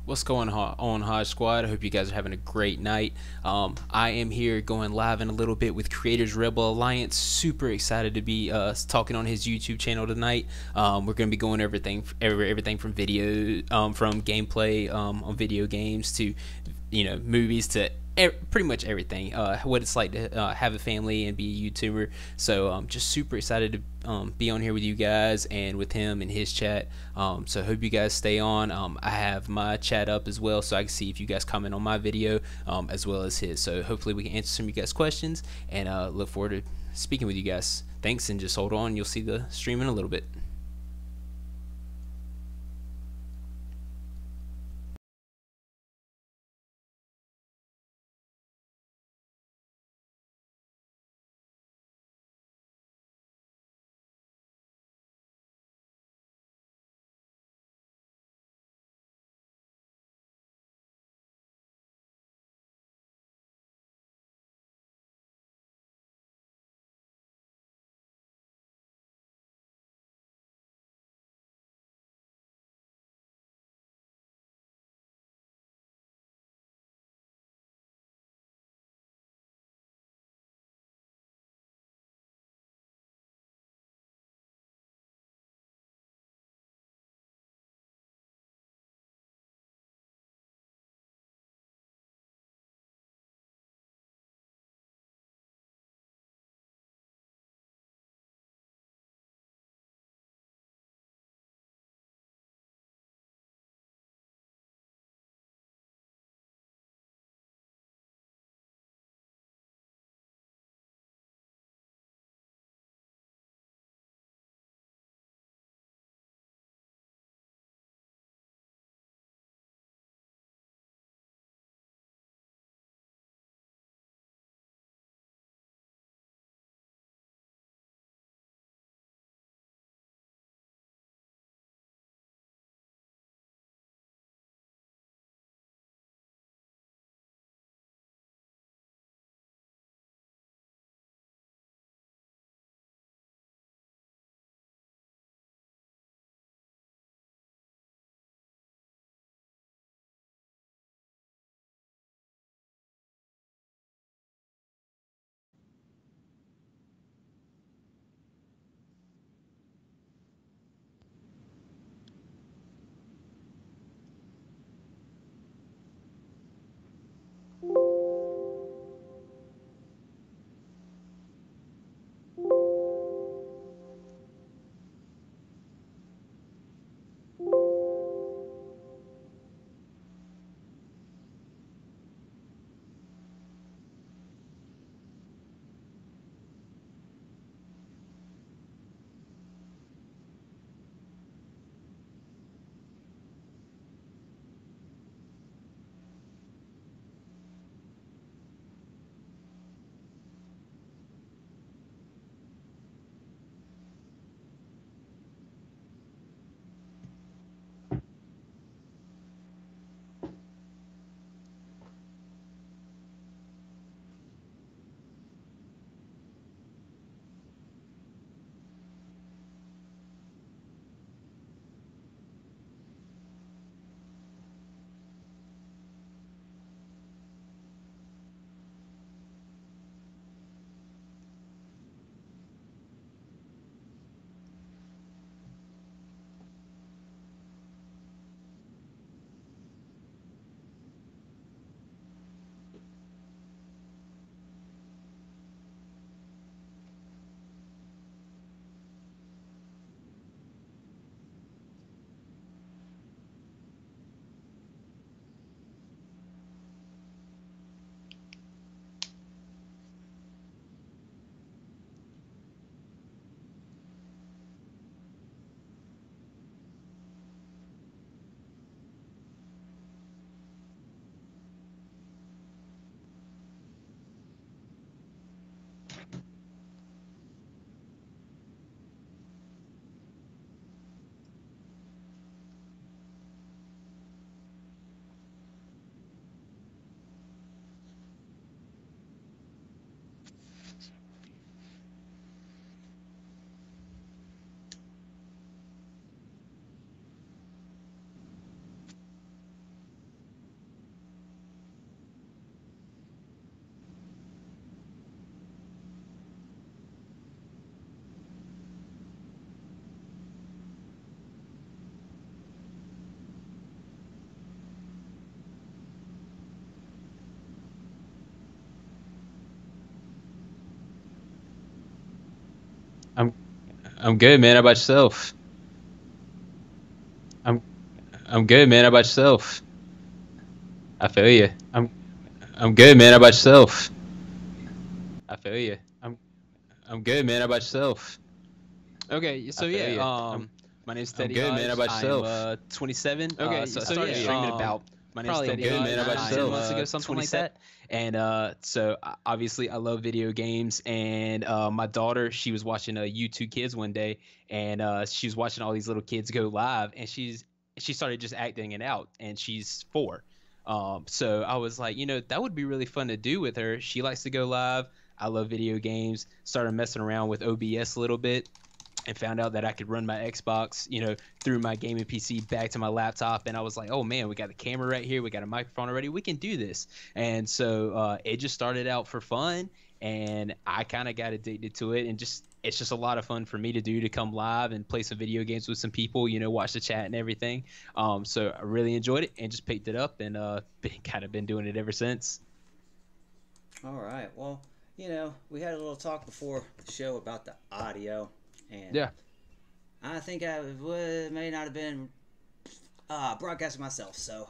What's going on, Hodge Squad? I hope you guys are having a great night. I am here going live in a little bit with Creators Rebel Alliance. Super excited to be talking on his YouTube channel tonight. We're going to be going everything from video, from gameplay on video games to movies to pretty much everything, what it's like to have a family and be a YouTuber. So I'm just super excited to be on here with you guys and with him and his chat. So hope you guys stay on. I have my chat up as well, so I can see if you guys comment on my video as well as his. So hopefully we can answer some of you guys questions, and look forward to speaking with you guys. Thanks, and just hold on, you'll see the stream in a little bit. I'm good, man. How about yourself? I'm I'm good, man. How about yourself? I feel you. I'm good, man. How about yourself? I feel you. I'm good, man. How about yourself? Okay, I so feel yeah, you. my name's I'm Teddy good, man. How Hodge. about I am yourself? 27. Okay, So I so started yeah, streaming about my name's probably a Teddy good, good man. How about 9 months yourself? ago, something like that. And obviously I love video games. And my daughter, she was watching YouTube Kids one day, and she was watching all these little kids go live, and she started just acting it out, and she's 4. So I was like, that would be really fun to do with her. She likes to go live. I love video games. Started messing around with OBS a little bit and found out that I could run my Xbox, through my gaming PC back to my laptop. And I was like, oh man, we got the camera right here. We got a microphone already. We can do this. And so it just started out for fun. And I kind of got addicted to it. And it's just a lot of fun for me to do, to come live and play some video games with some people, watch the chat and everything. So I really enjoyed it and just picked it up, and kind of been doing it ever since. All right. Well, we had a little talk before the show about the audio, and Yeah. I think I may not have been broadcasting myself. So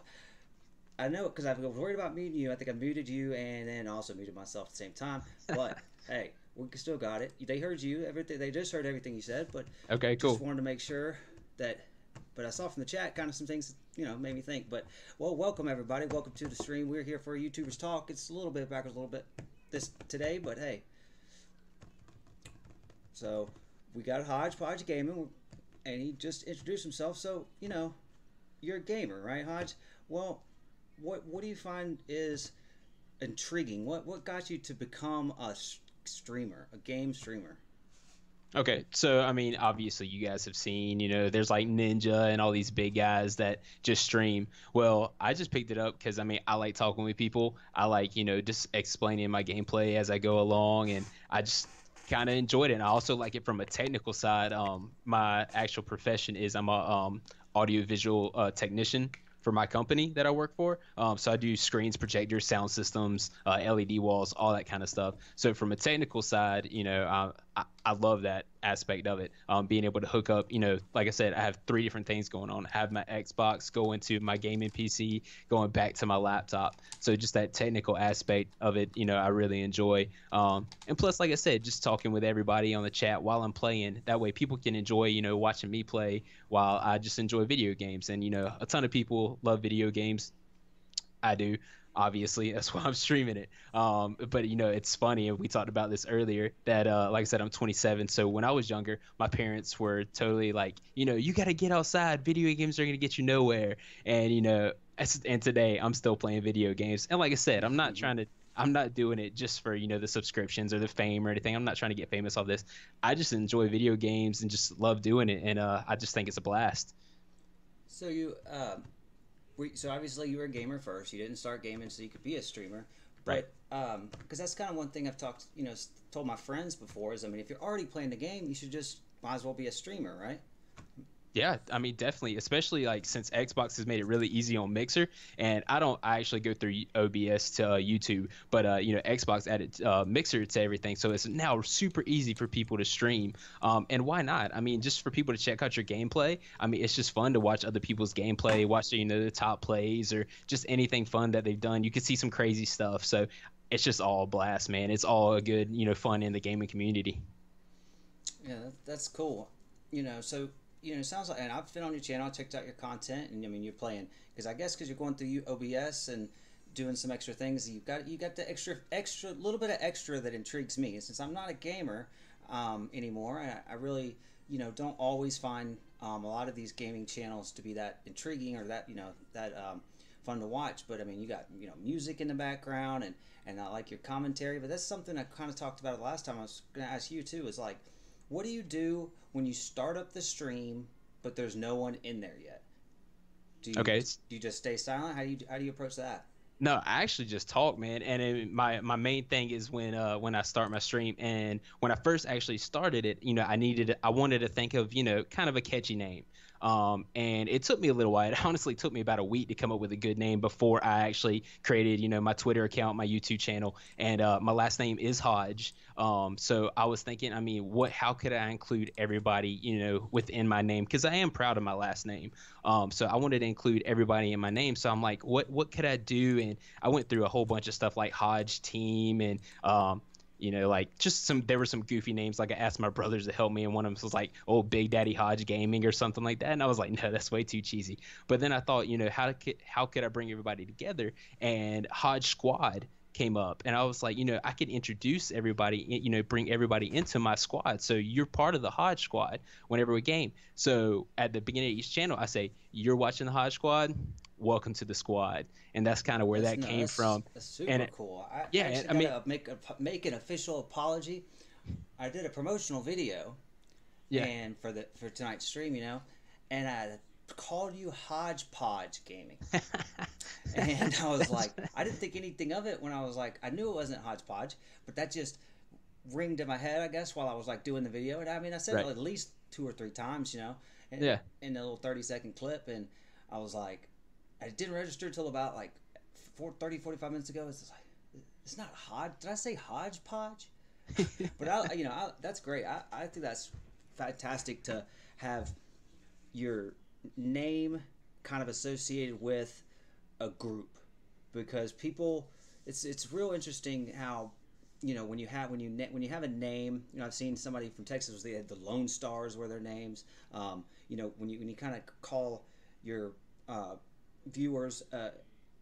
I know because I was worried about muting you. I think I muted you and then also muted myself at the same time. But hey, we still got it. They heard you. Everything. They just heard everything you said. But Okay, just cool. wanted to make sure that. But I saw from the chat kind of some things made me think. But well, welcome everybody. Welcome to the stream. We're here for a YouTubers talk. It's a little bit backwards, a little bit this today, but hey. So we got Hodge.Gaming, and he just introduced himself. So you're a gamer, right, Hodge? Well, what do you find is intriguing? What got you to become a streamer, a game streamer? Okay, so I mean, obviously, you guys have seen, there's like Ninja and all these big guys that just stream. Well, I just picked it up because I mean, I like talking with people. I like, just explaining my gameplay as I go along, and I just kind of enjoyed it. And I also like it from a technical side. My actual profession is I'm a audiovisual technician for my company that I work for. So I do screens, projectors, sound systems, LED walls, all that kind of stuff. So from a technical side, I love that aspect of it. Being able to hook up, like I said, I have 3 different things going on. I have my Xbox going to my gaming PC, going back to my laptop. So just that technical aspect of it, I really enjoy. And plus, like I said, just talking with everybody on the chat while I'm playing. That way people can enjoy, watching me play while I just enjoy video games. And, a ton of people love video games. I do. Obviously, that's why I'm streaming it. But it's funny, and we talked about this earlier, that like I said, I'm 27. So when I was younger, my parents were totally like, you got to get outside. Video games are gonna get you nowhere. And and today I'm still playing video games. And like I said, I'm not doing it just for the subscriptions or the fame or anything. I'm not trying to get famous off this. I just enjoy video games and just love doing it, and I just think it's a blast. So so obviously you were a gamer first. You didn't start gaming so you could be a streamer, Right. but because that's kind of one thing I've told my friends before is, I mean, if you're already playing the game, you should just might as well be a streamer, right? Yeah, I mean, definitely, especially like since Xbox has made it really easy on Mixer, and I actually go through OBS to YouTube, but Xbox added Mixer to everything, so it's now super easy for people to stream. And why not? I mean, just for people to check out your gameplay. I mean, it's just fun to watch other people's gameplay, watch the top plays or just anything fun that they've done. You can see some crazy stuff, so it's just all a blast, man. It's all a good fun in the gaming community. Yeah, that's cool. So it sounds like, and I've been on your channel, I checked out your content, and I mean, you're playing because I guess because you're going through OBS and doing some extra things, you got the extra little bit of extra that intrigues me. Since I'm not a gamer anymore, I really don't always find a lot of these gaming channels to be that intriguing or that fun to watch. But I mean, you got music in the background, and I like your commentary. But that's something I kind of talked about the last time. I was going to ask you too. Is like, what do you do when you start up the stream, but there's no one in there yet? Okay. Do you just stay silent? How do you approach that? No, I actually just talk, man. And my main thing is when I start my stream, and when I first actually started it, I wanted to think of kind of a catchy name. And it took me a little while. It honestly took me about a week to come up with a good name before I actually created, my Twitter account, my YouTube channel, and my last name is Hodge. So I was thinking, I mean, how could I include everybody, within my name? Because I am proud of my last name. So I wanted to include everybody in my name. So I'm like, what could I do? And I went through a whole bunch of stuff like Hodge Team and like there were some goofy names. Like I asked my brothers to help me, and one of them was like, "Oh, Big Daddy Hodge.Gaming" or something like that. And I was like, "No, that's way too cheesy." But then I thought, how could I bring everybody together? And Hodge Squad came up, and I was like, I could introduce everybody, bring everybody into my squad. So you're part of the Hodge Squad whenever we game. So at the beginning of each channel, I say, "You're watching the Hodge Squad. Welcome to the squad." And that's kind of where that came from. That's super cool. I actually gotta make an official apology. I did a promotional video, and for tonight's stream, and I called you Hodge.Gaming, and I was like, I didn't think anything of it when I was like, I knew it wasn't Hodgepodge, but that just ringed in my head, I guess, while I was like doing the video. And I mean, I said it at least 2 or 3 times, in a little 30-second clip, and I was like, I didn't register till about like 45 minutes ago. It's like, it's not Hodge. Did I say Hodgepodge? But that's great. I think that's fantastic to have your name kind of associated with a group, because people, it's real interesting how when you have a name. I've seen somebody from Texas, they had the Lone Stars were their names. When you kind of call your viewers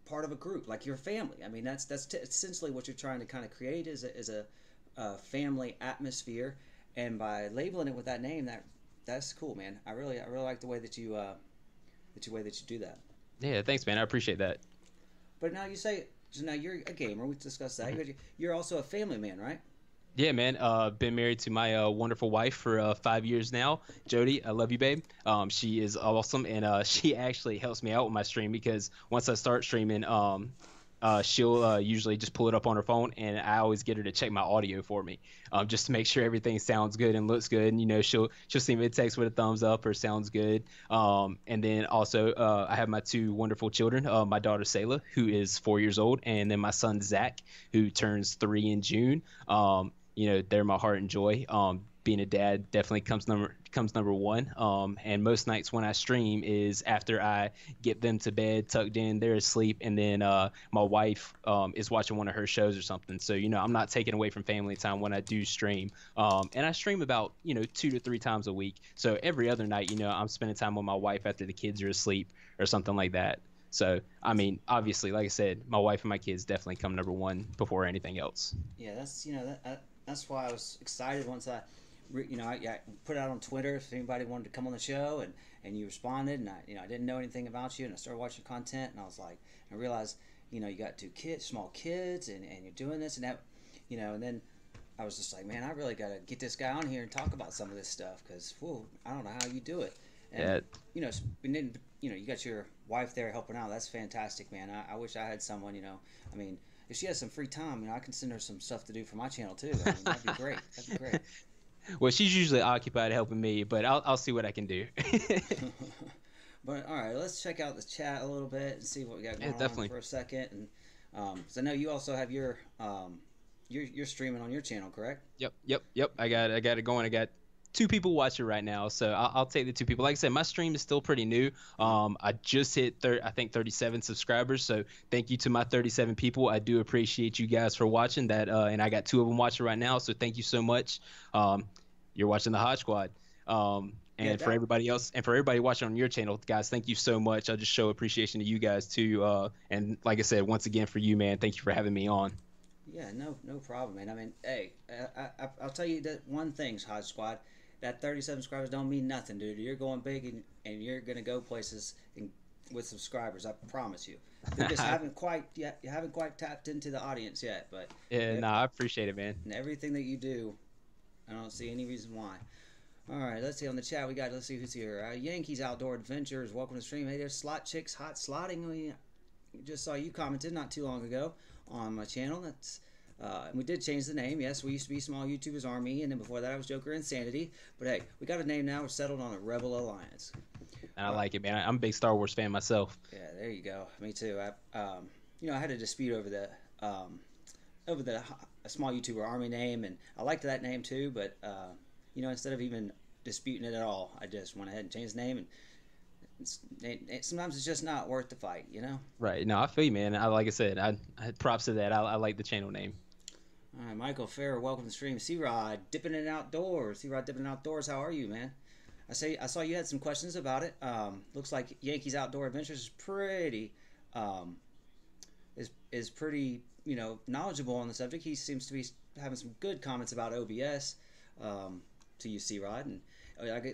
part of a group, like your family. I mean, that's essentially what you're trying to kind of create is a family atmosphere, and by labeling it with that name, that's cool, man. I really like the way that you do that. Yeah, thanks, man. I appreciate that. But now you're a gamer. We discussed that. You're also a family man, right? Yeah, man. Been married to my wonderful wife for 5 years now, Jody. I love you, babe. She is awesome, and she actually helps me out with my stream, because once I start streaming, she'll usually just pull it up on her phone, and I always get her to check my audio for me, just to make sure everything sounds good and looks good. And she'll send me a text with a thumbs up or sounds good. And then also I have my 2 wonderful children, my daughter Selah, who is 4 years old, and then my son Zach, who turns 3 in June. They're my heart and joy. Being a dad definitely comes number one. And most nights when I stream is after I get them to bed, tucked in, they're asleep, and then my wife is watching one of her shows or something. So I'm not taking away from family time when I do stream. And I stream about 2 to 3 times a week. So every other night, I'm spending time with my wife after the kids are asleep or something like that. So, I mean, obviously, like I said, my wife and my kids definitely come number one before anything else. Yeah, that's why I was excited once I put it out on Twitter if anybody wanted to come on the show, and you responded, and I didn't know anything about you, and I started watching content, and I was like, I realized, you got 2 small kids, and you're doing this and that, and then I was just like, man, I really got to get this guy on here and talk about some of this stuff, because, I don't know how you do it. And, and then, you got your wife there helping out. That's fantastic, man. I wish I had someone, I mean, if she has some free time, I can send her some stuff to do for my channel too. I mean, that'd be great. That'd be great. Well, she's usually occupied helping me, but I'll see what I can do. But all right, let's check out the chat a little bit and see what we got going on for a second. And so I know you also have your you're streaming on your channel, correct? Yep. I got it going. I got 2 people watching right now, so I'll take the 2 people. Like I said, my stream is still pretty new. I just hit 37 subscribers, so thank you to my 37 people. I do appreciate you guys for watching that, and I got 2 of them watching right now, so thank you so much. You're watching the Hodge Squad. For everybody else, and for everybody watching on your channel, guys, thank you so much. I'll just show appreciation to you guys too. And like I said, once again for you, man, thank you for having me on. Yeah, no problem, man. I mean, hey, I'll tell you that one thing, Hodge Squad. That 37 subscribers don't mean nothing, dude. You're going big, and you're gonna go places with subscribers. I promise you. You just haven't quite tapped into the audience yet, but I appreciate it, man. And everything that you do, I don't see any reason why. All right, let's see on the chat. Let's see who's here. Yankees Outdoor Adventures, welcome to the stream. Hey, there's Slot Chicks Hot Slotting. We just saw you commented not too long ago on my channel. That's we did change the name. Yes, we used to be Small YouTubers Army, and then before that I was Joker Insanity. But hey, we got a name now. We're settled on a Rebel Alliance. And I like it, man. I'm a big Star Wars fan myself. Yeah, there you go. Me too. I had a dispute over the a small YouTuber Army name, and I liked that name too. But instead of even disputing it at all, I just went ahead and changed the name. And sometimes it's just not worth the fight, you know. Right. No, I feel you, man. Like I said, I props to that. I like the channel name. All right, Michael Farrer, welcome to the stream. C-Rod, dipping in outdoors. C-Rod, dipping in outdoors. How are you, man? I saw you had some questions about it. Looks like Yankees Outdoor Adventures is pretty, is pretty, knowledgeable on the subject. He seems to be having some good comments about OBS, to you, C-Rod. And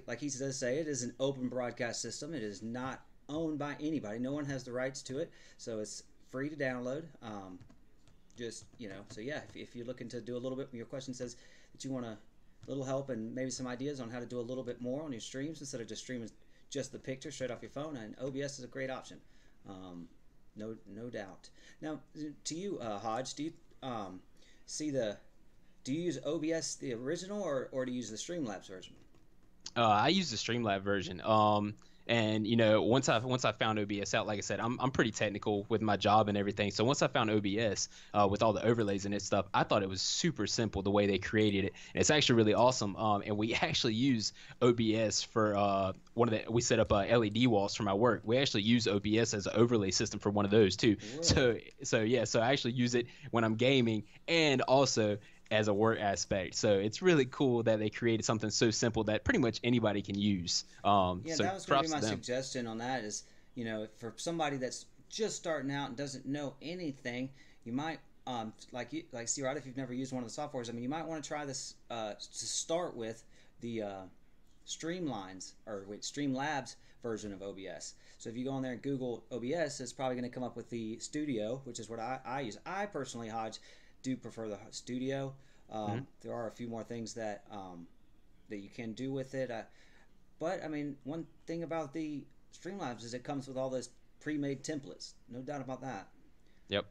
like he does say, it is an open broadcast system. It is not owned by anybody. No one has the rights to it, so it's free to download. So yeah, if you're looking to do a little bit, your question says that you want a little help and maybe some ideas on how to do a little bit more on your streams instead of just streaming just the picture straight off your phone, and OBS is a great option. No doubt. Now, to you, Hodge, do you do you use OBS the original or do you use the Streamlabs version? I use the Streamlab version. And once I found OBS out, like I said, I'm pretty technical with my job and everything. So once I found OBS with all the overlays and its stuff, I thought it was super simple the way they created it. And it's actually really awesome. And we actually use OBS for we set up LED walls for my work. We actually use OBS as an overlay system for one of those too. Whoa. So I actually use it when I'm gaming and also as a work aspect. So it's really cool that they created something so simple that pretty much anybody can use. Yeah, so that was going to be my suggestion on that is, for somebody that's just starting out and doesn't know anything, you might, like C-Rod, if you've never used one of the softwares, you might want to try this to start with the Streamlabs version of OBS. So if you go on there and Google OBS, it's probably going to come up with the Studio, which is what I use. I personally, Hodge, do prefer the Studio. There are a few more things that you can do with it. But one thing about the Streamlabs is it comes with all those pre-made templates. No doubt about that. Yep.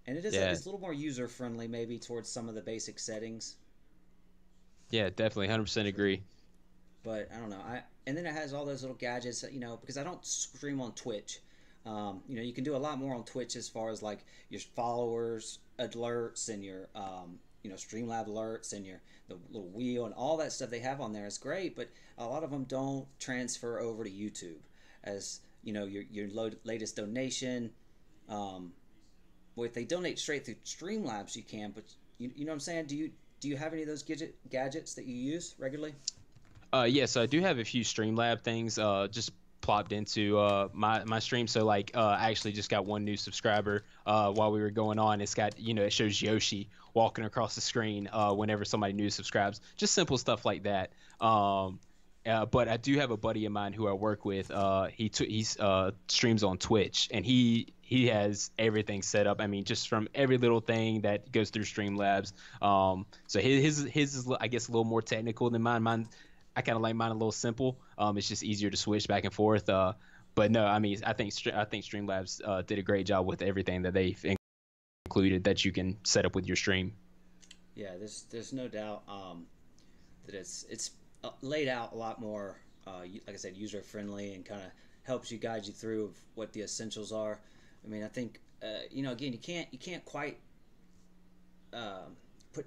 And it's a little more user-friendly maybe towards some of the basic settings. Yeah, definitely. 100% agree. But I don't know. And then it has all those little gadgets, because I don't stream on Twitch. You can do a lot more on Twitch as far as like your followers alerts and your Streamlab alerts and the little wheel and all that stuff they have on there is great, but a lot of them don't transfer over to YouTube as your latest donation. Well, if they donate straight through Streamlabs, you can, but you know what I'm saying? Do you have any of those gadgets that you use regularly? Yes, I do have a few Streamlab things just plopped into my stream. So like I actually just got one new subscriber while we were going on. It's got it shows Yoshi walking across the screen whenever somebody new subscribes. Just simple stuff like that. But I do have a buddy of mine who I work with. He streams on Twitch, and he has everything set up. Just from every little thing that goes through Streamlabs. So his is, I guess, a little more technical than mine. I kind of like mine a little simple. It's just easier to switch back and forth. But no, I think Streamlabs did a great job with everything that they've included that you can set up with your stream. Yeah, there's no doubt that it's laid out a lot more, like I said, user friendly, and kind of helps you guide you through of what the essentials are. I think again, you can't quite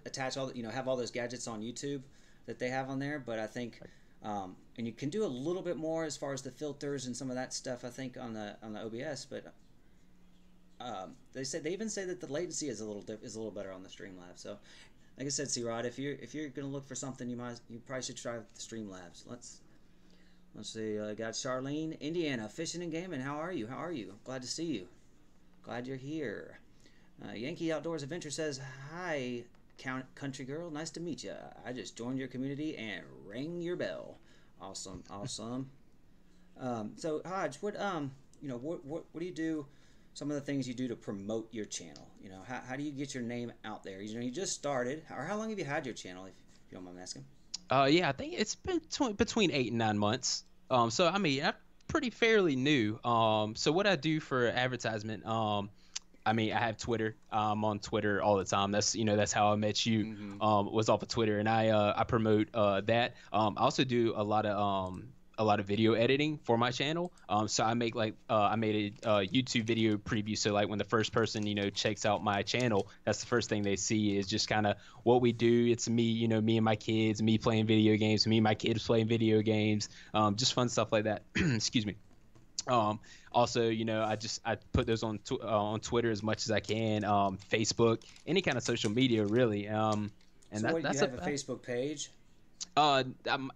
attach all have all those gadgets on YouTube that they have on there, but I think and you can do a little bit more as far as the filters and some of that stuff, I think, on the OBS, but they even say that the latency is a little better on the Streamlabs. So like I said, C-Rod, if you're gonna look for something, you probably should try the Streamlabs. Let's see. I got Charlene, Indiana, fishing and gaming. How are you? Glad to see you. Glad you're here. Yankee Outdoors Adventure says, hi, country girl, nice to meet you. I just joined your community and rang your bell. Awesome. So Hodge, what do you do? Some of the things you do to promote your channel. How do you get your name out there? You just started, or how long have you had your channel, if you don't mind asking? Yeah, I think it's been between 8 and 9 months. So I'm pretty fairly new. So what I do for advertisement, I have Twitter. I'm on Twitter all the time. That's how I met you. Was off of Twitter, and I promote that. I also do a lot of a lot of video editing for my channel. So I make like I made a YouTube video preview. So like when the first person checks out my channel, that's the first thing they see is just kind of what we do. It's me, me and my kids, me playing video games, me and my kids playing video games, just fun stuff like that. Excuse me. Also, I put those on Twitter as much as I can, Facebook, any kind of social media really. And so what, you have a Facebook page?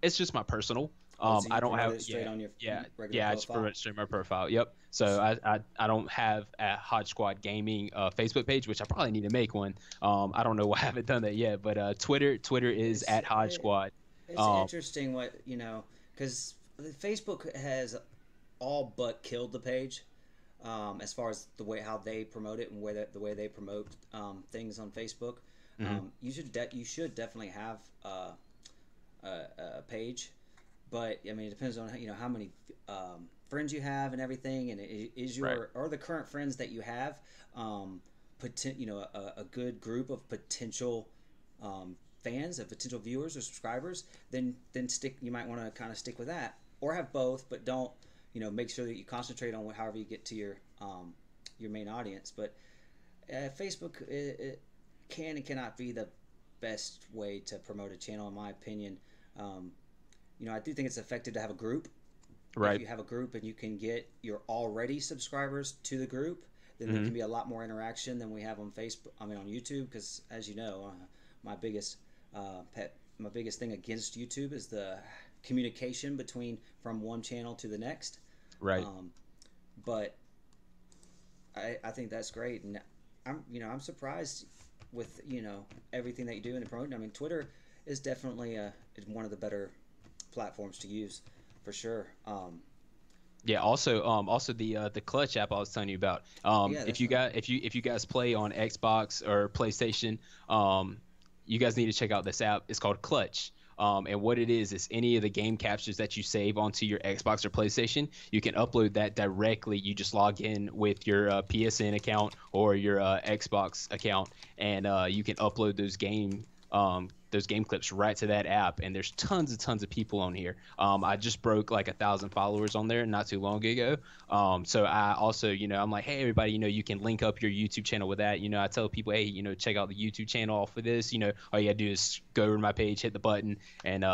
It's just my personal. So I don't have straight on your regular I profile? just promote straight my profile. Yep. So I don't have a Hodge.Squad.Gaming Facebook page, which I probably need to make one. I don't know why I haven't done that yet, but Twitter is at Hodge.Squad. It's interesting what because Facebook has all but killed the page, as far as how they promote it and the way they promote things on Facebook. You should definitely have a page, but I mean it depends on how many friends you have and everything, and are the current friends that you have a good group of potential fans, of potential viewers or subscribers, then you might want to kind of stick with that, or have both, but don't make sure that you concentrate on however you get to your main audience. But Facebook it can and cannot be the best way to promote a channel, in my opinion. I do think it's effective to have a group. Right. If you have a group and you can get your already subscribers to the group, then there can be a lot more interaction than we have on Facebook. I mean, on YouTube, because as you know, my biggest thing against YouTube is the communication from one channel to the next. Right. But I think that's great, and I'm surprised with everything that you do in the promoting. I mean, Twitter is definitely one of the better platforms to use, for sure. Yeah. Also, the Clutch app I was telling you about. If you guys play on Xbox or PlayStation, you guys need to check out this app. It's called Clutch. And what it is any of the game captures that you save onto your Xbox or PlayStation, you can upload that directly. You just log in with your PSN account or your Xbox account, and you can upload those game clips right to that app. And there's tons of people on here. I just broke like 1,000 followers on there not too long ago. So I also, I'm like, hey everybody, you can link up your YouTube channel with that. I tell people, hey, check out the YouTube channel off of this. All you gotta do is go to my page, hit the button, and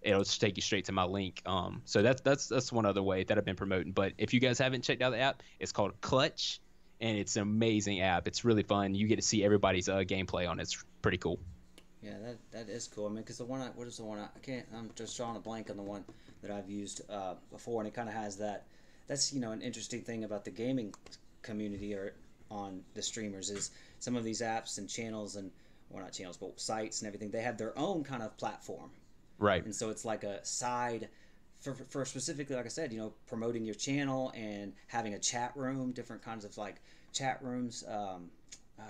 it'll just take you straight to my link. So that's one other way that I've been promoting. But if you guys haven't checked out the app, it's called Clutch, and it's an amazing app. It's really fun. You get to see everybody's gameplay on it. It's pretty cool. Yeah, that is cool. I mean, because I'm just drawing a blank on the one that I've used before, and it kind of has that. That's an interesting thing about the gaming community or on the streamers is some of these apps and channels not channels, but sites and everything. They have their own kind of platform, right? And so it's like a side for specifically, like I said, promoting your channel and having a chat room, different kinds of like chat rooms.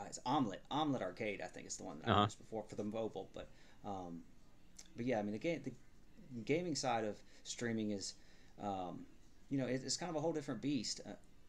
It's Omelette Arcade, I think it's the one that I used before for the mobile. But yeah, I mean the gaming side of streaming is, it's kind of a whole different beast.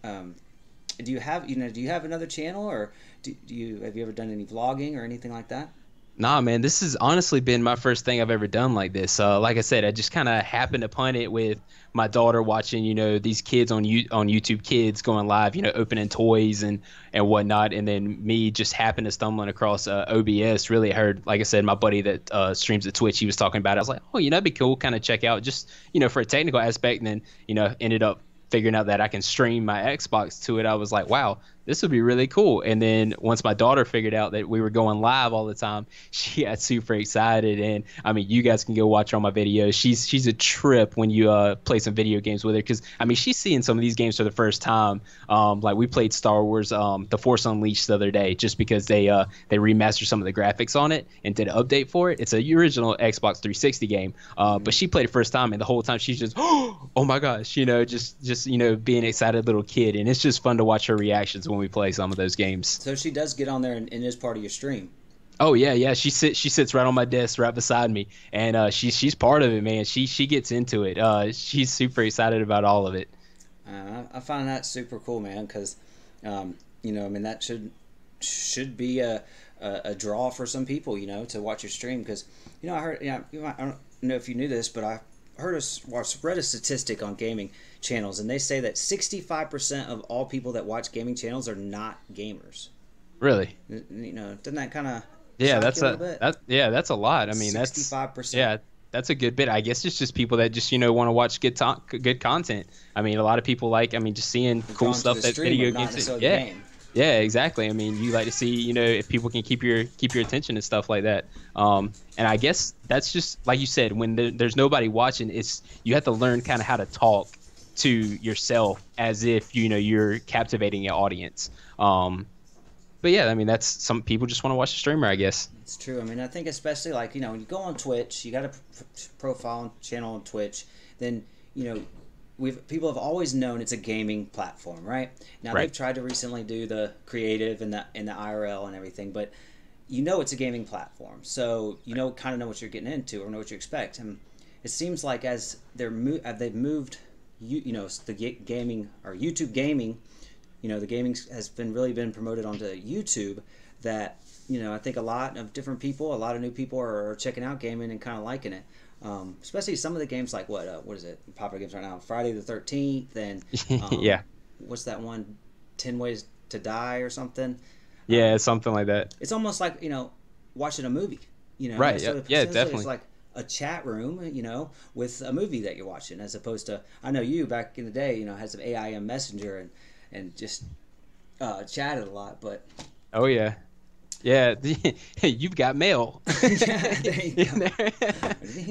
Do you have another channel, or have you ever done any vlogging or anything like that? Nah, man, this has honestly been my first thing I've ever done like this. Like I said, I just kind of happened upon it with my daughter watching, these kids on YouTube Kids going live, opening toys and whatnot, and then me just happened to stumbling across OBS. Really heard, like I said, my buddy that streams at Twitch, he was talking about it. I was like, oh, that'd be cool, kind of check out just for a technical aspect, and then ended up figuring out that I can stream my Xbox to it. I was like, wow, this would be really cool. And then once my daughter figured out that we were going live all the time, she got super excited. And I mean, you guys can go watch her on my videos. She's a trip when you play some video games with her, because I mean, she's seeing some of these games for the first time. Like we played Star Wars The Force Unleashed the other day, just because they remastered some of the graphics on it and did an update for it. It's a original Xbox 360 game, but she played it first time, and the whole time she's just, oh my gosh, just being an excited little kid. And it's just fun to watch her reactions when we play some of those games. So she does get on there and is part of your stream. Oh yeah. She sits right on my desk right beside me, and she's part of it, man. She gets into it. She's super excited about all of it. I find that super cool, man, because I mean that should be a draw for some people, to watch your stream, because I heard, I don't know if you knew this, but read a statistic on gaming channels, and they say that 65% of all people that watch gaming channels are not gamers. Really? You know, doesn't that kind of Yeah, shock you a little bit? that's a lot. I mean, 65%. yeah, that's a good bit. I guess it's just people that just want to watch good content. I mean, a lot of people like, I mean, just seeing cool stuff that video games. Yeah. Yeah, exactly. I mean, you like to see, if people can keep your attention and stuff like that. And I guess that's just like you said, when there's nobody watching, you have to learn kind of how to talk to yourself as if you're captivating an audience. But yeah, I mean, that's some people just want to watch the streamer, I guess. It's true. I mean, I think especially like when you go on Twitch, you got a profile and channel on Twitch, then people have always known it's a gaming platform, right? Now they've tried to recently do the creative and the IRL and everything, but it's a gaming platform, so kind of know what you're getting into or know what you expect. And it seems like as they've moved, the gaming or YouTube gaming, the gaming has really been promoted onto YouTube. That I think a lot of different people, a lot of new people are checking out gaming and kind of liking it. Especially some of the games like what is it? Popular games right now, Friday the 13th, and yeah, what's that one? 10 Ways to Die or something. Yeah, something like that. It's almost like watching a movie. Right? So yeah, definitely. It's like a chat room, with a movie that you're watching, as opposed to I know you back in the day, had some AIM Messenger and just chatted a lot, but oh yeah. Yeah, you've got mail. Yeah, there you go.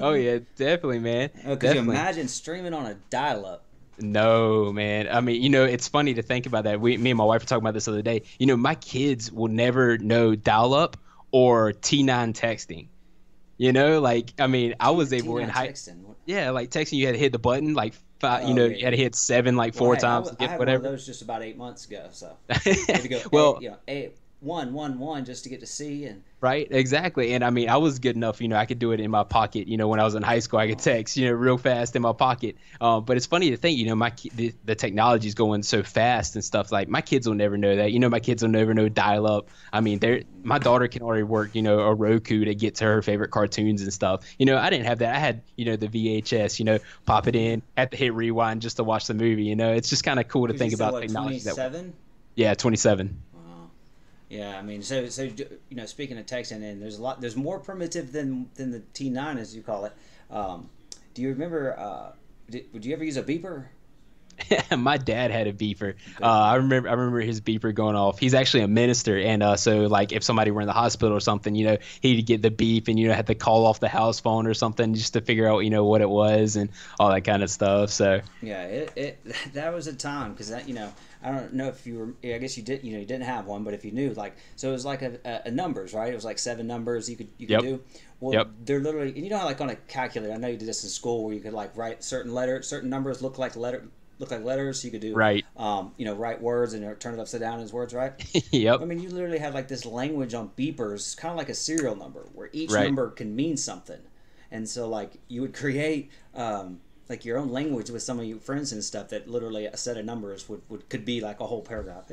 Oh yeah, definitely, man. Oh, could you imagine streaming on a dial-up? No, man. I mean, it's funny to think about that. Me and my wife were talking about this the other day. My kids will never know dial-up or T9 texting. Like, I mean, I was able in high. Yeah, like texting, you had to hit the button like five. You had to hit 7 like 4 times to get I had whatever. One of those just about 8 months ago, so I had to go. Well, 1 just to get to see and. Right, exactly. And I mean, I was good enough, I could do it in my pocket. When I was in high school, I could text, real fast in my pocket. But it's funny to think, the technology is going so fast and stuff. Like my kids will never know that. My kids will never know dial up. I mean, my daughter can already work, a Roku to get to her favorite cartoons and stuff. I didn't have that. I had, the VHS, pop it in, had to hit rewind just to watch the movie. It's just kind of cool to think about technology. 27? Yeah, 27. Yeah, I mean, so speaking of texting, and there's more primitive than the T9 as you call it. Do you remember? Would you ever use a beeper? My dad had a beeper. I remember his beeper going off. He's actually a minister, and so like if somebody were in the hospital or something, he'd get the beep and had to call off the house phone or something just to figure out what it was and all that kind of stuff. So yeah, that was a time because that I don't know if you were. I guess you did. You didn't have one, but if you knew, like, so it was like a numbers, right? It was like 7 numbers you could do. Well, they're literally, and how like on a calculator. I know you did this in school where you could like write certain numbers look like letters. So you could do write words and turn it upside down as words, right? Yep. I mean, you literally had like this language on beepers, kind of like a serial number, where each number can mean something, and so like you would create. Like your own language with some of your friends and stuff that literally a set of numbers could be like a whole paragraph.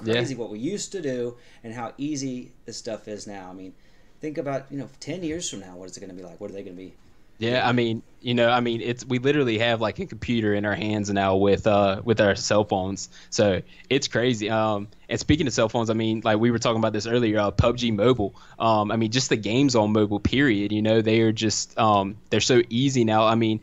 Crazy what we used to do and how easy this stuff is now. I mean, think about 10 years from now, what is it going to be like? What are they going to be? Yeah, I mean, we literally have like a computer in our hands now with our cell phones. So it's crazy. And speaking of cell phones, I mean, like we were talking about this earlier, PUBG Mobile. I mean, just the games on mobile, period. They are just they're so easy now. I mean,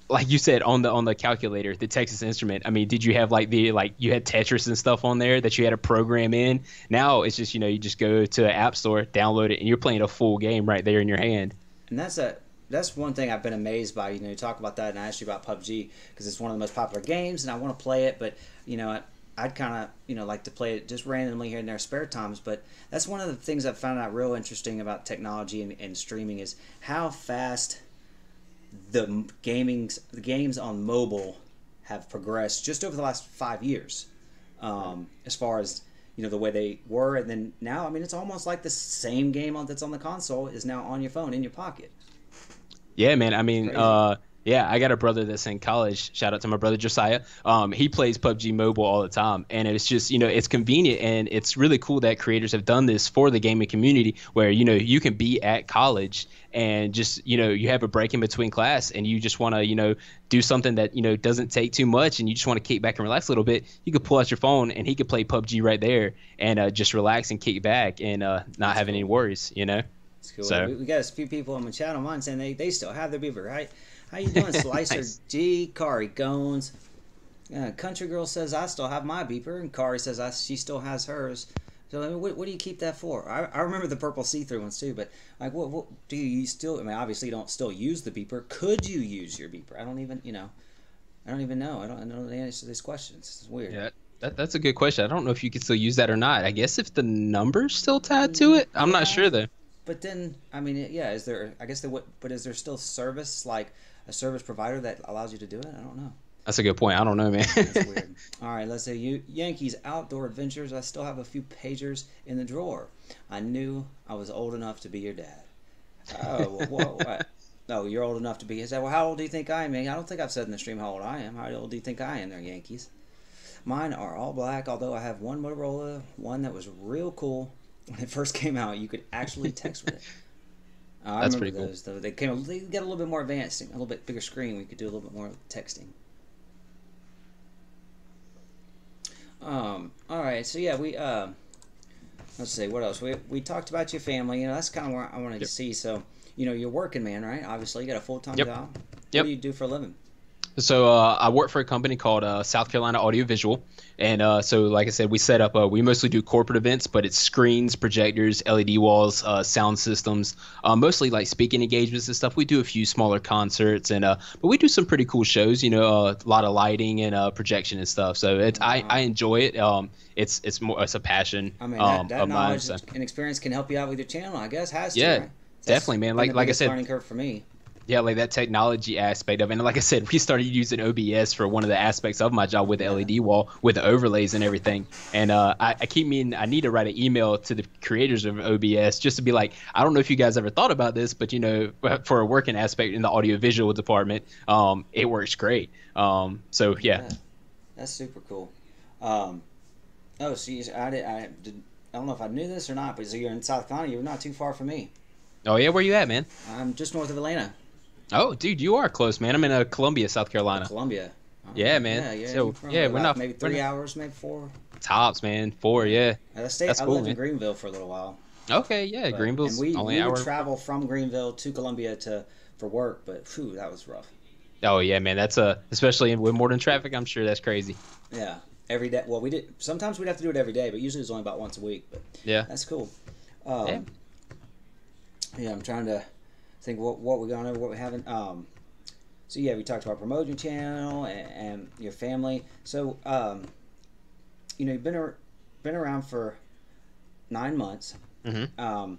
like you said on the calculator, the Texas Instrument. I mean, did you have you had Tetris and stuff on there that you had to program in? Now it's just you just go to an app store, download it, and you're playing a full game right there in your hand. And that's one thing I've been amazed by. You talk about that, and I asked you about PUBG because it's one of the most popular games, and I want to play it, but I'd kind of like to play it just randomly here and there, spare times. But that's one of the things I've found out real interesting about technology and streaming is how fast the games on mobile have progressed just over the last 5 years, as far as the way they were, and then now I mean it's almost like the same game that's on the console is now on your phone in your pocket. Yeah, man. I mean, Yeah, I got a brother that's in college. Shout out to my brother Josiah. He plays PUBG Mobile all the time, and it's just, it's convenient, and it's really cool that creators have done this for the gaming community, where you can be at college and just you have a break in between class, and you just want to do something that doesn't take too much, and you just want to kick back and relax a little bit. You could pull out your phone, and he could play PUBG right there, and just relax and kick back, and not having any worries. It's cool. So we got a few people on the chat online saying they still have their beeper, right? How you doing, Slicer? Nice. G, Kari Gones. Country Girl says, I still have my beeper. And Kari says she still has hers. So, I mean, what do you keep that for? I remember the purple see-through ones, too. But, like, what do you still... I mean, obviously, you don't still use the beeper. Could you use your beeper? I don't even know. I don't know the answer to these questions. It's weird. Yeah, that's a good question. I don't know if you can still use that or not. I guess if the number's still tied to it. I'm not sure, though. But then, I mean, yeah, is there... I guess but is there still service, like a service provider that allows you to do it? I don't know. That's a good point. I don't know, man. That's weird. All right, let's say Yankees Outdoor Adventures. I still have a few pagers in the drawer. I knew I was old enough to be your dad. Oh, what? No, you're old enough to be his dad. Well, how old do you think I am? I don't think I've said in the stream how old I am. How old do you think I am there, Yankees? Mine are all black, although I have one Motorola, one that was real cool. When it first came out, you could actually text with it. That's pretty those, cool. Though. They got a little bit more advanced, a little bit bigger screen. We could do a little bit more texting. All right, so yeah, let's see, what else? We talked about your family. That's kind of where I wanted to see. So, you're working, man, right? Obviously, you got a full-time job. What do you do for a living? So I work for a company called South Carolina Audiovisual, and so like I said, we set up. We mostly do corporate events, but it's screens, projectors, LED walls, sound systems, mostly like speaking engagements and stuff. We do a few smaller concerts, and but we do some pretty cool shows. A lot of lighting and projection and stuff. So I enjoy it. It's a passion. I mean, that of knowledge mine, and experience can help you out with your channel. I guess has to. Yeah, right? definitely, man. Like I said, learning curve for me. Yeah, like that technology aspect of it. And like I said, we started using OBS for one of the aspects of my job with the LED wall, with the overlays and everything. And I need to write an email to the creators of OBS just to be like, I don't know if you guys ever thought about this, but for a working aspect in the audiovisual department, it works great. So yeah. That's super cool. So I don't know if I knew this or not, but so you're in South Carolina. You're not too far from me. Oh yeah, where you at, man? I'm just north of Atlanta. Oh, dude, you are close, man. I'm in Columbia, South Carolina. Columbia. Yeah, man. Yeah. So yeah, we're not maybe 3 hours, maybe 4. Tops, man. 4, yeah. I cool, lived man. in Greenville for a little while. Okay, yeah, Greenville's and only we an hour. would travel from Greenville to Columbia for work, but phew, that was rough. Oh yeah, man. That's especially with more than traffic. I'm sure that's crazy. Yeah, every day. Well, we did. Sometimes we'd have to do it every day, but usually it's only about once a week. But yeah, that's cool. Yeah, I'm trying to think what we're going over, what we haven't. So yeah, we talked about promoting your channel and your family. So you've been around for 9 months. Mm-hmm.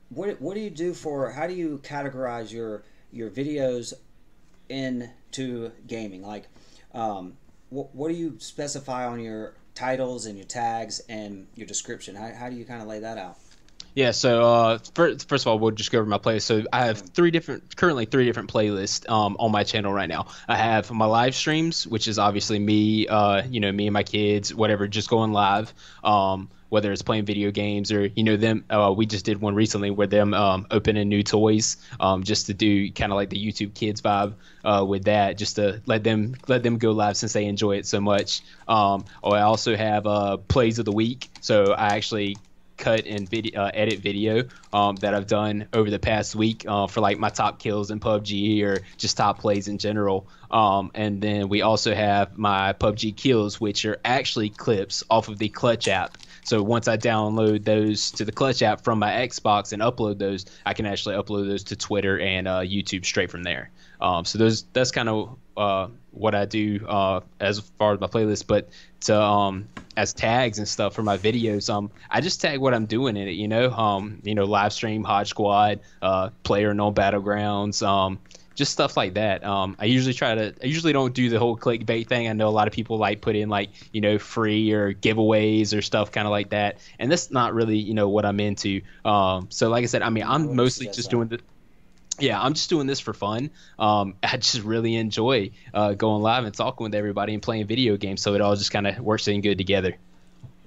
What do you do how do you categorize your videos into gaming? Like, what do you specify on your titles and your tags and your description? How do you kind of lay that out? Yeah, so first of all, we'll just go over my playlist. So I have currently three different playlists on my channel right now. I have my live streams, which is obviously me, me and my kids, whatever, just going live. Whether it's playing video games or them. We just did one recently where them opening new toys, just to do kind of like the YouTube Kids vibe with that, just to let them go live since they enjoy it so much. I also have plays of the week, so I actually cut and edit video that I've done over the past week for like my top kills in PUBG or just top plays in general. And then we also have my PUBG kills, which are actually clips off of the Clutch app. So once I download those to the Clutch app from my Xbox and upload those, I can actually upload those to Twitter and YouTube straight from there. So that's kind of what I do as far as my playlist. But to as tags and stuff for my videos, I just tag what I'm doing in it. Live stream, Hodge Squad, player no battlegrounds, just stuff like that. I usually don't do the whole clickbait thing. I know a lot of people like put in free or giveaways or stuff kind of like that, and that's not really what I'm into. So like I said, I mean, I'm mostly just doing the Yeah, I'm just doing this for fun. I just really enjoy going live and talking with everybody and playing video games. So it all just kind of works in good together.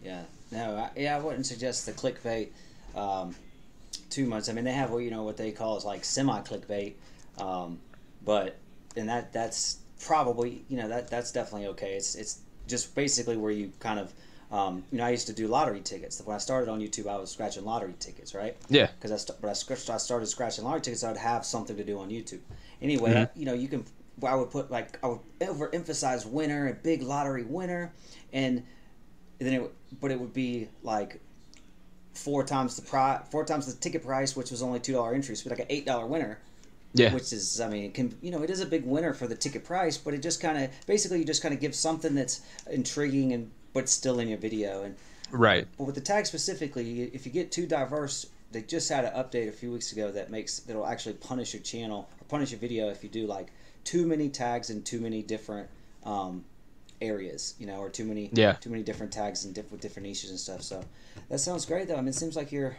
Yeah. No. I wouldn't suggest the clickbait um, too much. I mean, they have what they call is like semi clickbait, but and that's probably that's definitely okay. It's just basically where you kind of I used to do lottery tickets. When I started on YouTube, I was scratching lottery tickets, right? Yeah. Because I started scratching lottery tickets, so I'd have something to do on YouTube. Anyway, Mm-hmm. you can. I would put I would overemphasize winner, a big lottery winner, and then it would be like four times the ticket price, which was only $2 entry, so like an $8 winner, Yeah. which is, I mean, it is a big winner for the ticket price, but it just kind of basically you just kind of give something that's intriguing and but still in your video. And Right. but with the tag specifically, if you get too diverse, they just had an update a few weeks ago that'll actually punish your channel or punish your video if you do like too many tags in too many different areas, or too many different tags and different niches and stuff. So that sounds great though. I mean, it seems like you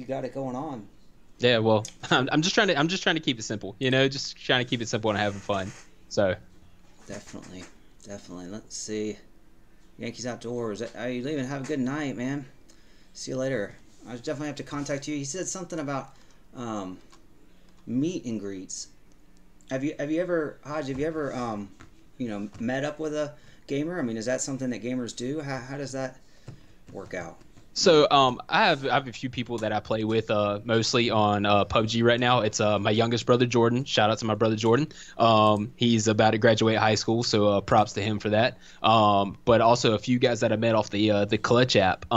got it going on. Yeah. Well, I'm just trying to keep it simple. Just trying to keep it simple and having fun. So. Definitely. Let's see. Yankees Outdoors. Are you leaving? Have a good night, man. See you later. I definitely have to contact you. He said something about meet and greets. Have you ever, Hodge? Have you ever met up with a gamer? I mean, is that something that gamers do? How does that work out? So I have a few people that I play with mostly on PUBG right now. It's my youngest brother Jordan. Shout out to my brother Jordan. He's about to graduate high school, so props to him for that. But also a few guys that I met off the Clutch app,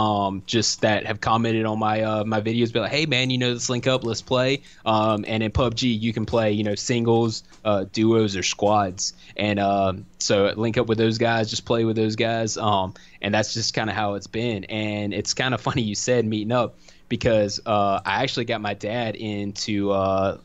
just that have commented on my videos, be like, hey man, let's link up, let's play. And in PUBG you can play singles, duos, or squads. And so link up with those guys, just play with those guys. And that's just kind of how it's been. And it's kind of funny you said meeting up because I actually got my dad into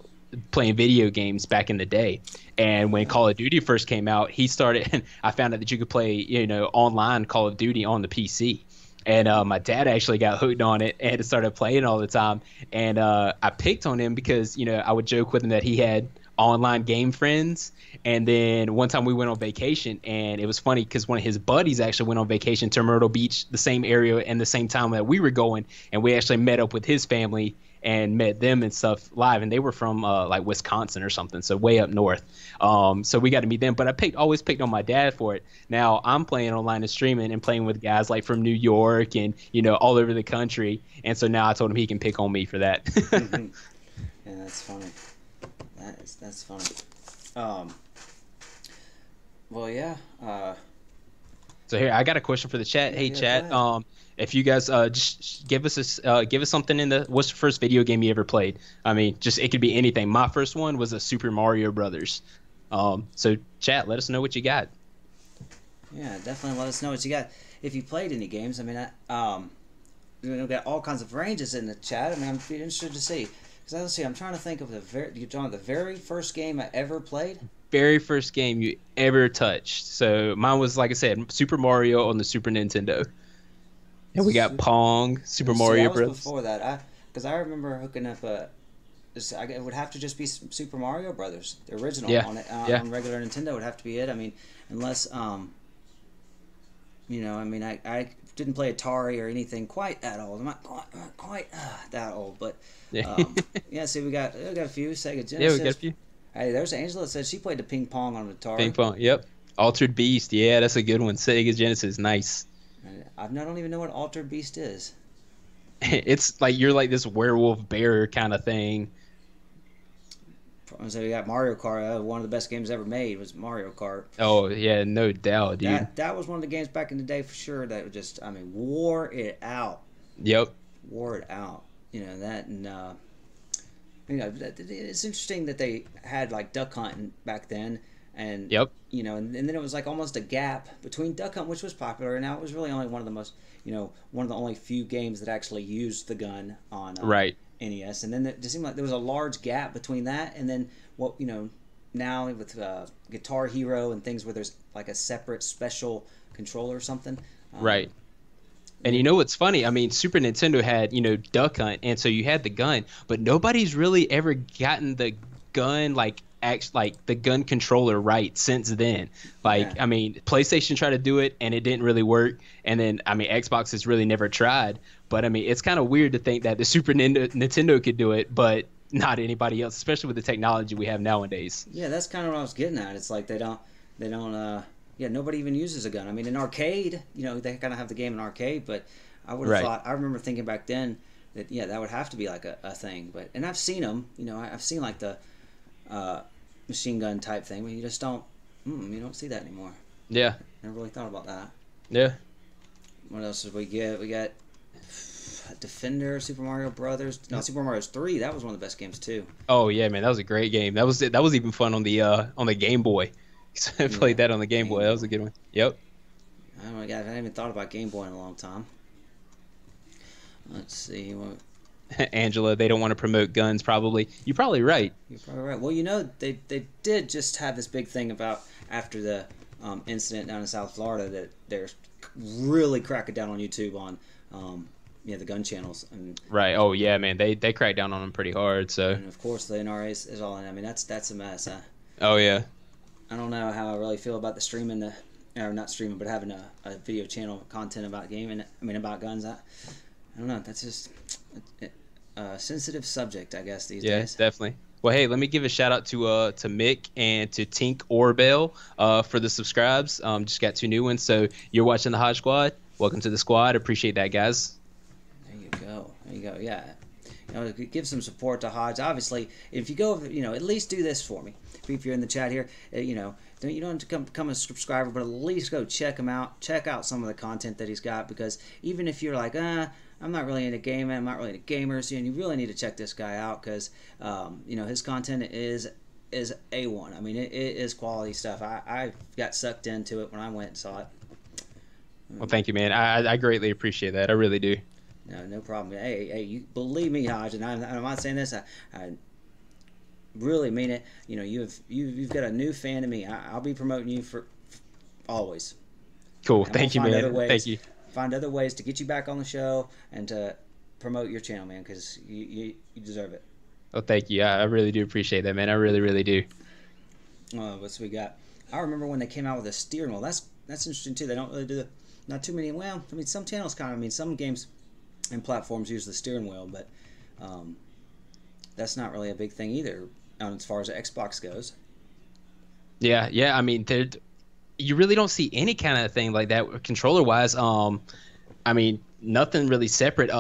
playing video games back in the day. And when Call of Duty first came out, he started, and I found out that you could play, online Call of Duty on the PC. And my dad actually got hooked on it and started playing all the time. And I picked on him because, I would joke with him that he had online game friends. And then one time we went on vacation, and it was funny because one of his buddies actually went on vacation to Myrtle Beach, the same area and the same time that we were going. And we actually met up with his family and met them and stuff live. And they were from like Wisconsin or something, so way up north. So we got to meet them. But I always picked on my dad for it. Now I'm playing online and streaming and playing with guys like from New York and, all over the country. And so now I told him he can pick on me for that. Yeah, that's funny. That's funny. Well, yeah. So here, I got a question for the chat. Yeah, Hey, yeah, chat. If you guys just give us something what's the first video game you ever played? I mean, just it could be anything. My first one was a Super Mario Brothers. So chat, let us know what you got. Yeah, definitely let us know what you got. If you played any games, I mean, we've got all kinds of ranges in the chat. I mean, I'm interested to see. Because let's see, I'm trying to think of the very first game I ever played. Very first game you ever touched. So mine was, like I said, Super Mario on the Super Nintendo. And we got Pong, Super Mario Bros. Before that, because I remember hooking up it would have to just be Super Mario Brothers, the original on it on regular Nintendo would have to be it. I mean, unless I didn't play Atari or anything quite that old. I'm not quite that old, but yeah. See, we got a few Sega Genesis. Yeah, we got a few. Hey, there's Angela that said she played the ping pong on Atari. Ping pong, yep. Altered Beast, yeah, that's a good one. Sega Genesis, nice. I don't even know what Altered Beast is. It's like you're like this werewolf bear kind of thing. So we got Mario Kart. One of the best games ever made was Mario Kart. Oh yeah, no doubt, dude. That was one of the games back in the day for sure that just wore it out. Yep. Wore it out. That and it's interesting that they had like duck hunting back then, and yep. And then it was like almost a gap between duck hunt, which was popular, and now it was really only one of the most, one of the only few games that actually used the gun on right. NES, and then it just seemed like there was a large gap between that and then what now with Guitar Hero and things where there's like a separate special controller or something. Right. And you know what's funny? I mean, Super Nintendo had, Duck Hunt, and so you had the gun, but nobody's really ever gotten the gun like the gun controller right since then. Like, Yeah. I mean, PlayStation tried to do it and it didn't really work, and then I mean, Xbox has really never tried. But I mean, it's kind of weird to think that the Nintendo could do it, but not anybody else, especially with the technology we have nowadays. Yeah, that's kind of what I was getting at. It's like they don't, yeah, nobody even uses a gun. I mean, in arcade, they kind of have the game in arcade, but I would have Right. thought, I remember thinking back then that, yeah, that would have to be like a thing. And I've seen them, I've seen like the uh, machine gun type thing, but you just you don't see that anymore. Yeah. Never really thought about that. Yeah. What else did we get? We got Defender, Super Mario Brothers. No, Super Mario 3. That was one of the best games too. Oh yeah, man, that was a great game. That was even fun on the Game Boy. I played that on the Game Boy. That was a good one. Yep. Oh my god, I haven't even thought about Game Boy in a long time. Let's see. What, Angela, they don't want to promote guns. Probably. You're probably right. you're probably right. Well, they did just have this big thing about after the incident down in South Florida that they're really cracking down on YouTube on the gun channels Right. Oh yeah, man. They cracked down on them pretty hard. So. and of course the NRA is all in. I mean that's a mess. Oh yeah. I don't know how I really feel about the streaming or not streaming, but having a video channel content about gaming. I mean about guns. I don't know. That's just a sensitive subject, I guess these Yeah, days. definitely. Well, hey, let me give a shout out to Mick and to Tink Orbell for the subscribes. Just got 2 new ones. So you're watching the Hodge Squad. Welcome to the squad. Appreciate that, guys. There you go. There you go. Yeah. Give some support to Hodge. Obviously, if you go, at least do this for me. If you're in the chat here, you don't have to become a subscriber, but at least go check him out. Check out some of the content that he's got, because even if you're like, I'm not really into gaming, I'm not really into gamers, you really need to check this guy out, because his content is A1. I mean, it is quality stuff. I got sucked into it when I went and saw it. Well, thank you, man. I greatly appreciate that. I really do. No problem. Hey, you believe me, Hodge, and I'm not saying this. I really mean it. You've got a new fan of me. I'll be promoting you for always. Cool. And Thank you, we'll find man. other ways- Thank you. Find other ways to get you back on the show and to promote your channel, man, because you deserve it. Oh, thank you. I really do appreciate that, man. I really, really do. What's we got? I remember when they came out with a steering wheel. That's interesting too. They don't really do not too many. Well, I mean, some channels kind of. I mean, some games and platforms use the steering wheel, but that's not really a big thing either as far as the Xbox goes. Yeah. I mean, you really don't see any kind of thing like that controller wise. I mean, nothing really separate.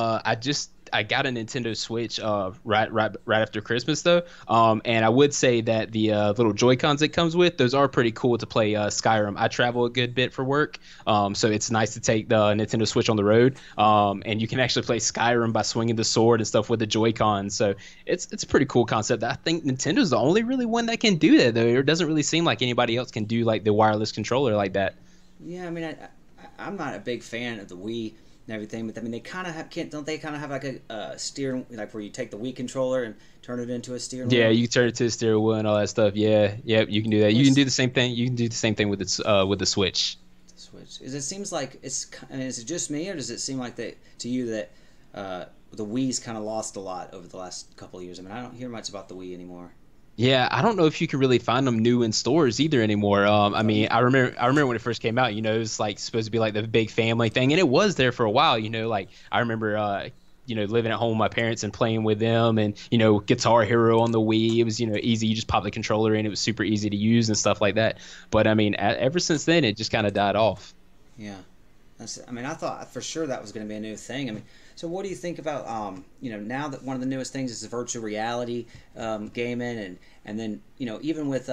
I got a Nintendo Switch right after Christmas though, and I would say that the little Joy-Cons it comes with, those are pretty cool to play Skyrim. I travel a good bit for work, so it's nice to take the Nintendo Switch on the road, and you can actually play Skyrim by swinging the sword and stuff with the Joy-Cons. So it's a pretty cool concept. I think Nintendo's the only really one that can do that though. It doesn't really seem like anybody else can do like the wireless controller like that. Yeah, I mean, I'm not a big fan of the Wii and everything, but I mean, they kind of have, don't they kind of have like a steering, like where you take the Wii controller and turn it into a steering wheel? Yeah, you can turn it to a steering wheel and all that stuff. Yeah, you can do that. You can do the same thing. You can do the same thing with the Switch. Switch. It seems like it's. I mean, is it just me, or does it seem like to you that the Wii's kind of lost a lot over the last couple of years? I mean, I don't hear much about the Wii anymore. Yeah, I don't know if you can really find them new in stores either anymore. I mean, I remember when it first came out. It was like supposed to be like the big family thing, and it was there for a while. Like I remember, living at home with my parents and playing with them, and Guitar Hero on the Wii. It was easy. You just pop the controller in. It was super easy to use and stuff like that. But I mean, ever since then, it just kind of died off. Yeah, I mean, I thought for sure that was going to be a new thing. I mean, so what do you think about now that one of the newest things is the virtual reality gaming, and then even with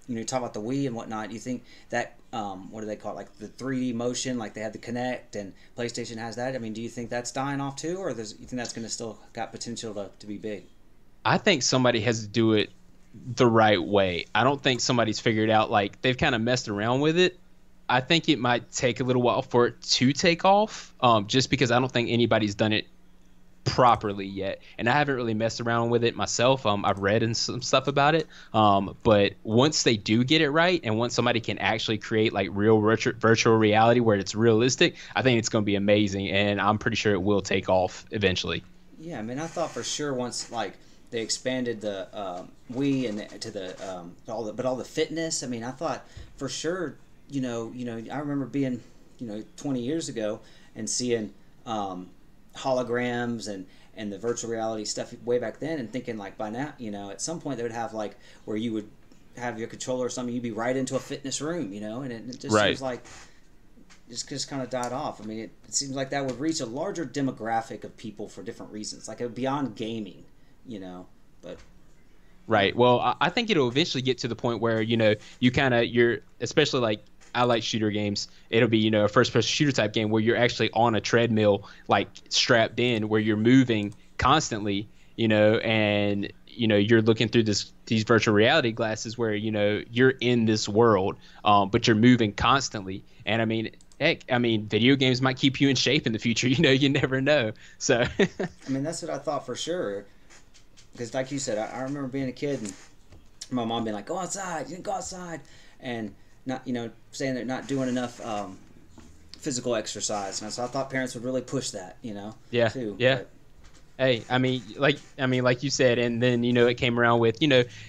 you talk about the Wii and whatnot, do you think that what do they call it, like the 3D motion, like they had the Kinect and PlayStation has that? I mean, do you think that's dying off too, or you think that's going to still got potential to be big? I think somebody has to do it the right way. I don't think somebody's figured out, like they've kind of messed around with it. I think it might take a little while for it to take off, just because I don't think anybody's done it properly yet, and I haven't really messed around with it myself. I've read some stuff about it, but once they do get it right, and once somebody can actually create like real virtual reality where it's realistic, I think it's going to be amazing, and I'm pretty sure it will take off eventually. Yeah, I mean, I thought for sure once like they expanded the Wii and to the all the fitness. I mean, I thought for sure, I remember being 20 years ago and seeing holograms and the virtual reality stuff way back then, and thinking like by now, at some point they would have like where you would have your controller or something, you'd be right into a fitness room, and it just seems like just kind of died off. I mean, it seems like that would reach a larger demographic of people for different reasons, like beyond gaming, but. Right. Well, I think it'll eventually get to the point where, you're especially like I like shooter games. It'll be, a first person shooter type game where you're actually on a treadmill, like strapped in, where you're moving constantly, and, you're looking through these virtual reality glasses where, you're in this world, but you're moving constantly. And I mean, heck, video games might keep you in shape in the future. You never know. So, I mean, that's what I thought for sure. Because like you said, I remember being a kid and my mom being like, go outside, you can go outside. And not, saying they're not doing enough physical exercise. And so I thought parents would really push that, Yeah, too. yeah. But, hey, like you said, and then, it came around with,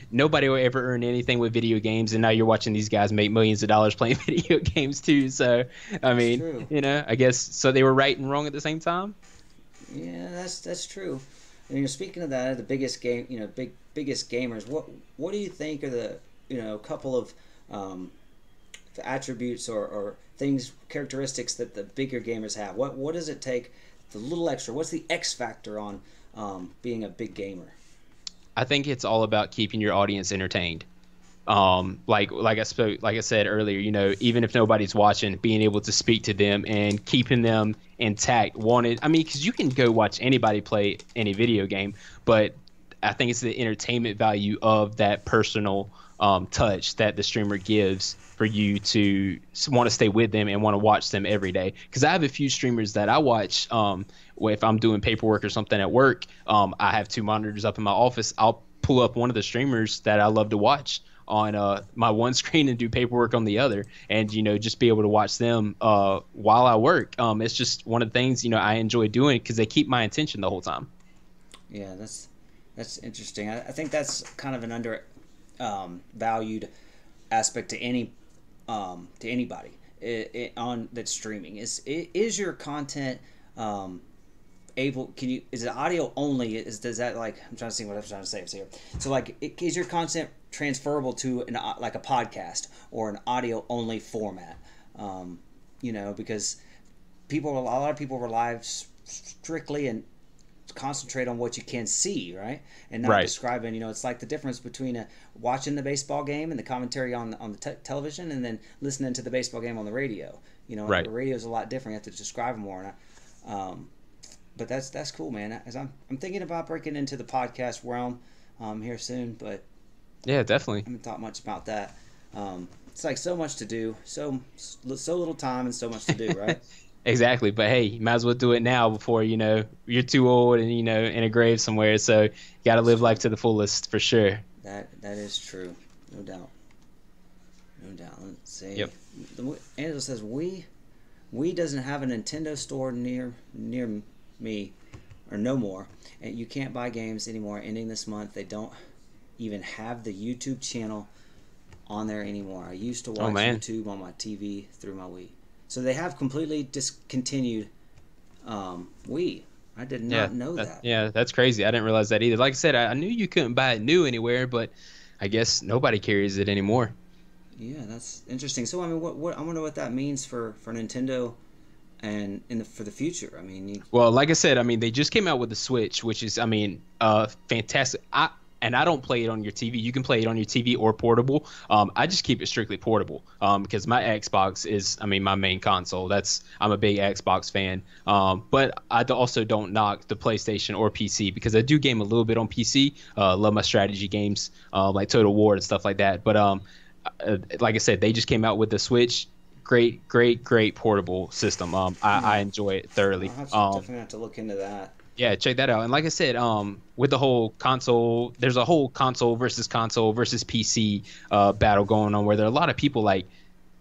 nobody will ever earn anything with video games. And now you're watching these guys make millions of dollars playing video games too. So, I mean, true. I guess, so they were right and wrong at the same time. Yeah, that's true. And speaking of that, the biggest biggest gamers. What do you think are the couple of the attributes or things, characteristics that the bigger gamers have? What does it take? The little extra. What's the X factor on being a big gamer? I think it's all about keeping your audience entertained. Like I said earlier, even if nobody's watching, being able to speak to them and keeping them intact. Because you can go watch anybody play any video game, but I think it's the entertainment value of that personal touch that the streamer gives for you to want to stay with them and want to watch them every day. Because I have a few streamers that I watch. If I'm doing paperwork or something at work, I have two monitors up in my office. I'll pull up one of the streamers that I love to watch on my one screen and do paperwork on the other, and just be able to watch them while I work. It's just one of the things I enjoy doing because they keep my attention the whole time. Yeah, that's interesting. I think that's kind of an under valued aspect to anybody on that's streaming. Is your content is it audio only? Does that, like, I'm trying to see what I'm trying to say here. So like, is your content transferable to like a podcast or an audio only format? Because a lot of people rely strictly and concentrate on what you can see, right? And not describing, it's like the difference between watching the baseball game and the commentary on the television, and then listening to the baseball game on the radio. The radio is a lot different. You have to describe more. But that's cool, man. As I'm thinking about breaking into the podcast realm here soon, but yeah, definitely. I haven't thought much about that. It's like so much to do, so little time and so much to do, right? Exactly. But hey, you might as well do it now before you're too old and in a grave somewhere. So you got to live life to the fullest for sure. That is true, no doubt. Let's see. Yep. Angela says we doesn't have a Nintendo store near me, or no more, and you can't buy games anymore. Ending this month, they don't even have the YouTube channel on there anymore. I used to watch YouTube on my TV through my Wii. So they have completely discontinued Wii. I did not know that. Yeah, that's crazy. I didn't realize that either. Like I said, I knew you couldn't buy it new anywhere, but I guess nobody carries it anymore. Yeah, that's interesting. So I mean, what I wonder what that means for Nintendo and for the future. I mean, well, like I said, they just came out with the Switch, which is fantastic. And I don't play it on your TV. You can play it on your TV or portable. I just keep it strictly portable because my Xbox is, my main console. I'm a big Xbox fan. But I also don't knock the PlayStation or PC because I do game a little bit on PC. Love my strategy games like Total War and stuff like that. But like I said, they just came out with the Switch. Great portable system. I enjoy it thoroughly. I'll definitely have to look into that. Yeah, check that out. And like I said, with the whole console, there's a whole console versus PC battle going on, where there are a lot of people like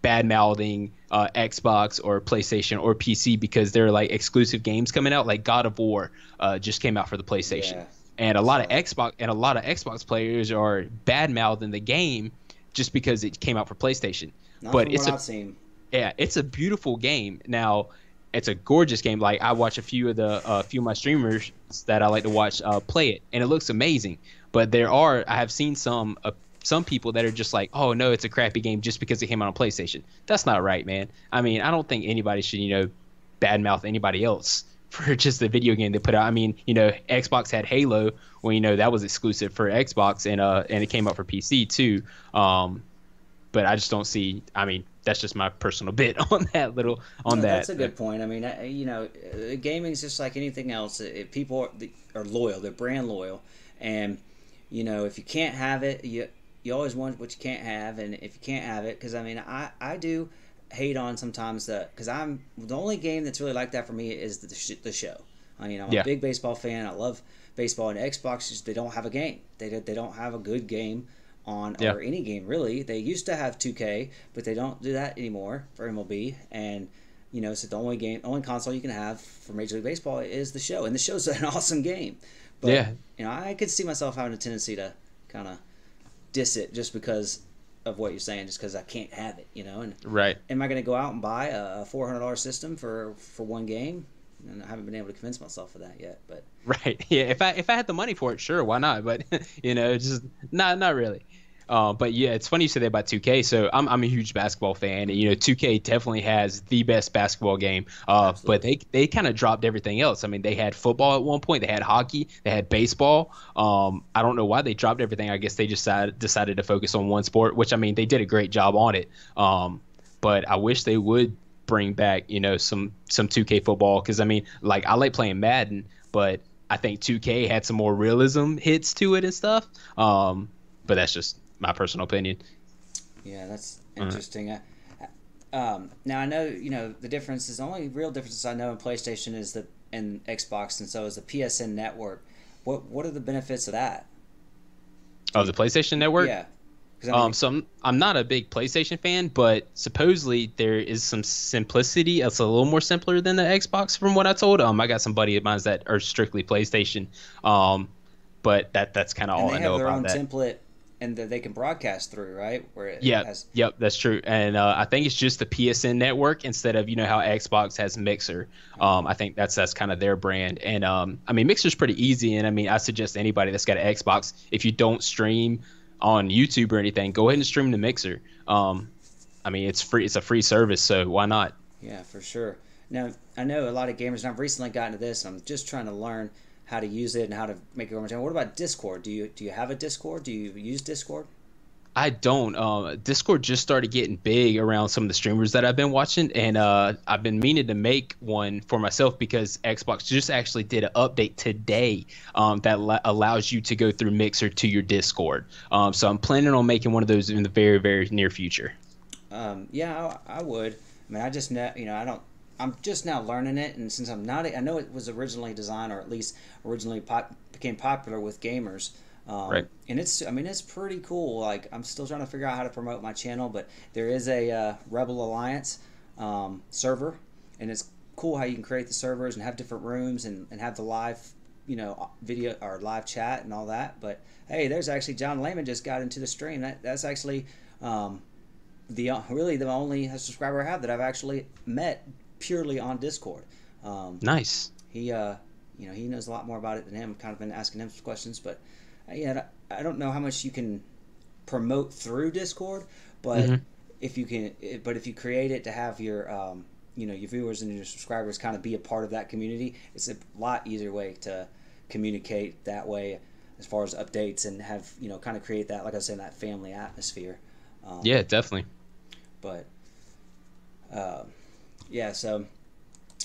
bad mouthing Xbox or PlayStation or PC because they're like exclusive games coming out. Like God of War just came out for the PlayStation, Yeah, and I saw that. A lot of Xbox players are bad mouthing the game just because it came out for PlayStation. Not But from what I've seen. yeah, it's a beautiful game. Now, it's a gorgeous game. Like I watch a few of my streamers that I like to watch play it, and it looks amazing. But I have seen some people that are just like, oh no, it's a crappy game just because it came out on PlayStation. That's not right, man. I mean, I don't think anybody should badmouth anybody else for just the video game they put out. I mean, Xbox had Halo, well, that was exclusive for Xbox, and it came out for PC too. But I just don't see. I mean, that's just my personal bit on that No, that. that's a good point. I mean, gaming is just like anything else. People are loyal. They're brand loyal, and if you can't have it, you always want what you can't have, and if you can't have it, because I mean, I do hate on sometimes because I'm the only game that's really like that for me is the show. I mean, I'm a big baseball fan. I love baseball, and Xbox just they don't have a game. They don't have a good game on or any game really. They used to have 2K, but they don't do that anymore for MLB. And so the only console you can have for Major League Baseball is the show, and the show's an awesome game. But I could see myself having a tendency to kind of diss it just because of what you're saying, just because I can't have it, And Right. am I going to go out and buy a $400 system for one game? And I haven't been able to convince myself of that yet. But Right. Yeah. If I had the money for it, sure, why not? But just not really. But yeah, it's funny you say that about 2K. So I'm a huge basketball fan, and 2K definitely has the best basketball game. But they kind of dropped everything else. I mean, they had football at one point, they had hockey, they had baseball. I don't know why they dropped everything. I guess they just decided to focus on one sport, which I mean they did a great job on it. But I wish they would bring back some 2K football, because I mean, like, I like playing Madden, but I think 2K had some more realism hits to it and stuff. But that's just my personal opinion. Yeah, that's interesting. Now I know the difference is the only real difference I know in PlayStation is and Xbox, and so is the PSN network. What are the benefits of that? Oh, the PlayStation Network? Yeah. I mean, So I'm not a big PlayStation fan, but supposedly there is some simplicity. It's a little more simpler than the Xbox, from what I told. I got some buddy of mine that are strictly PlayStation. But that's kind of all I know about that. They have their own template, and that they can broadcast through, right? Yep, that's true. And I think it's just the PSN network instead of how Xbox has Mixer. I think that's kind of their brand. And I mean, Mixer's pretty easy, and I mean, I suggest anybody that's got an Xbox, if you don't stream on YouTube or anything, go ahead and stream the Mixer. I mean, it's free. It's a free service, so why not? Yeah, for sure. Now, I know a lot of gamers, and I've recently gotten to this, and I'm just trying to learn how to use it and how to make it over. What about Discord? Do you have a Discord? Do you use Discord? I don't. Discord just started getting big around some of the streamers that I've been watching, and I've been meaning to make one for myself, because Xbox just actually did an update today that allows you to go through Mixer to your Discord. So I'm planning on making one of those in the very, very near future. Yeah, I would. I mean, I just I'm just now learning it, and since I'm not, I know it was originally designed, or at least originally became popular with gamers. Right. And it's pretty cool. Like, I'm still trying to figure out how to promote my channel, but there is a Rebel Alliance server, and it's cool how you can create the servers and have different rooms and have the live, video or live chat and all that. But hey, there's actually John Lehman just got into the stream. That's actually really the only subscriber I have that I've actually met purely on Discord. Nice. He he knows a lot more about it than him. Kind of been asking him some questions, but I don't know how much you can promote through Discord, but if you create it to have your your viewers and your subscribers kind of be a part of that community, it's a lot easier way to communicate that way as far as updates and have kind of create that, like I was saying, that family atmosphere. Yeah, definitely. But yeah, so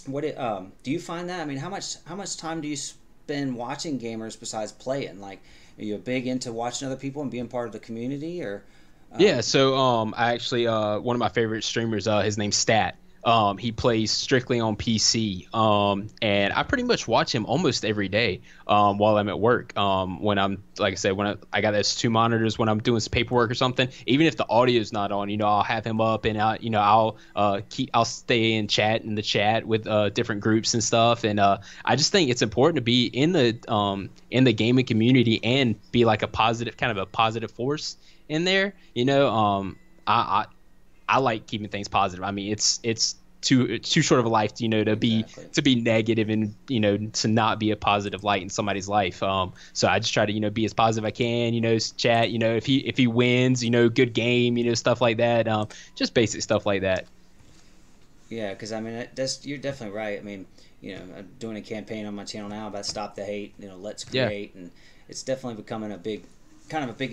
what do you find that? I mean, how much time do you spend watching gamers besides playing? Like, are you big into watching other people and being part of the community, or? Yeah, so I actually one of my favorite streamers, his name's Stat. He plays strictly on PC, and I pretty much watch him almost every day while I'm at work. When I'm, like I said, when I got those 2 monitors when I'm doing some paperwork or something. Even if the audio's not on, I'll have him up, and I'll stay in the chat with different groups and stuff. And I just think it's important to be in the gaming community and be like a positive force in there. I like keeping things positive. I mean, it's too short of a life, to be negative and to not be a positive light in somebody's life. So I just try to be as positive I can. Chat. If he wins, good game. Stuff like that. Just basic stuff like that. Yeah, because I mean, you're definitely right. I mean, I'm doing a campaign on my channel now about Stop the Hate. Let's create, and it's definitely becoming a big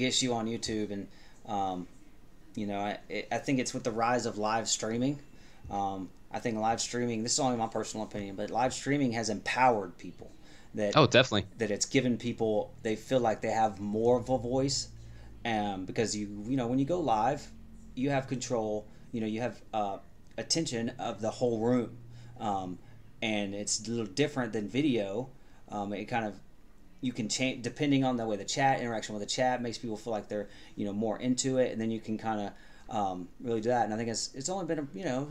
issue on YouTube. And I think it's with the rise of live streaming. I think live streaming, this is only my personal opinion, but live streaming has empowered people. Definitely. That it's given people, they feel like they have more of a voice. Because when you go live, you have control, you have attention of the whole room. And it's a little different than video. You can change depending on the way the chat interaction with the chat makes people feel like they're more into it, and then you can kind of really do that. And I think it's only been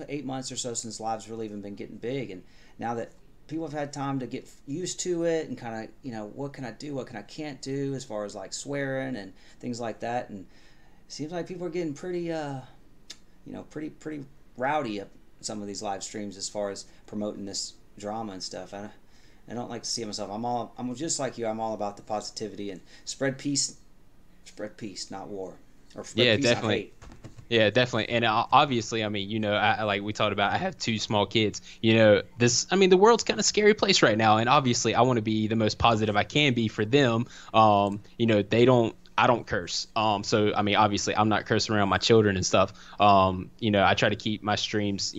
8 months or so since live's really even been getting big, and now that people have had time to get used to it and kind of what can I do, what can I can't do as far as like swearing and things like that, and it seems like people are getting pretty pretty rowdy at some of these live streams as far as promoting this drama and stuff. I don't like to see myself. I'm just like you. I'm all about the positivity and spread peace, not war. Or spread peace, definitely. Not hate. Yeah, definitely. And obviously, I mean, I like we talked about, I have 2 small kids. The world's kind of a scary place right now. And obviously, I want to be the most positive I can be for them. I don't curse. So, I mean, obviously, I'm not cursing around my children and stuff. I try to keep my streams,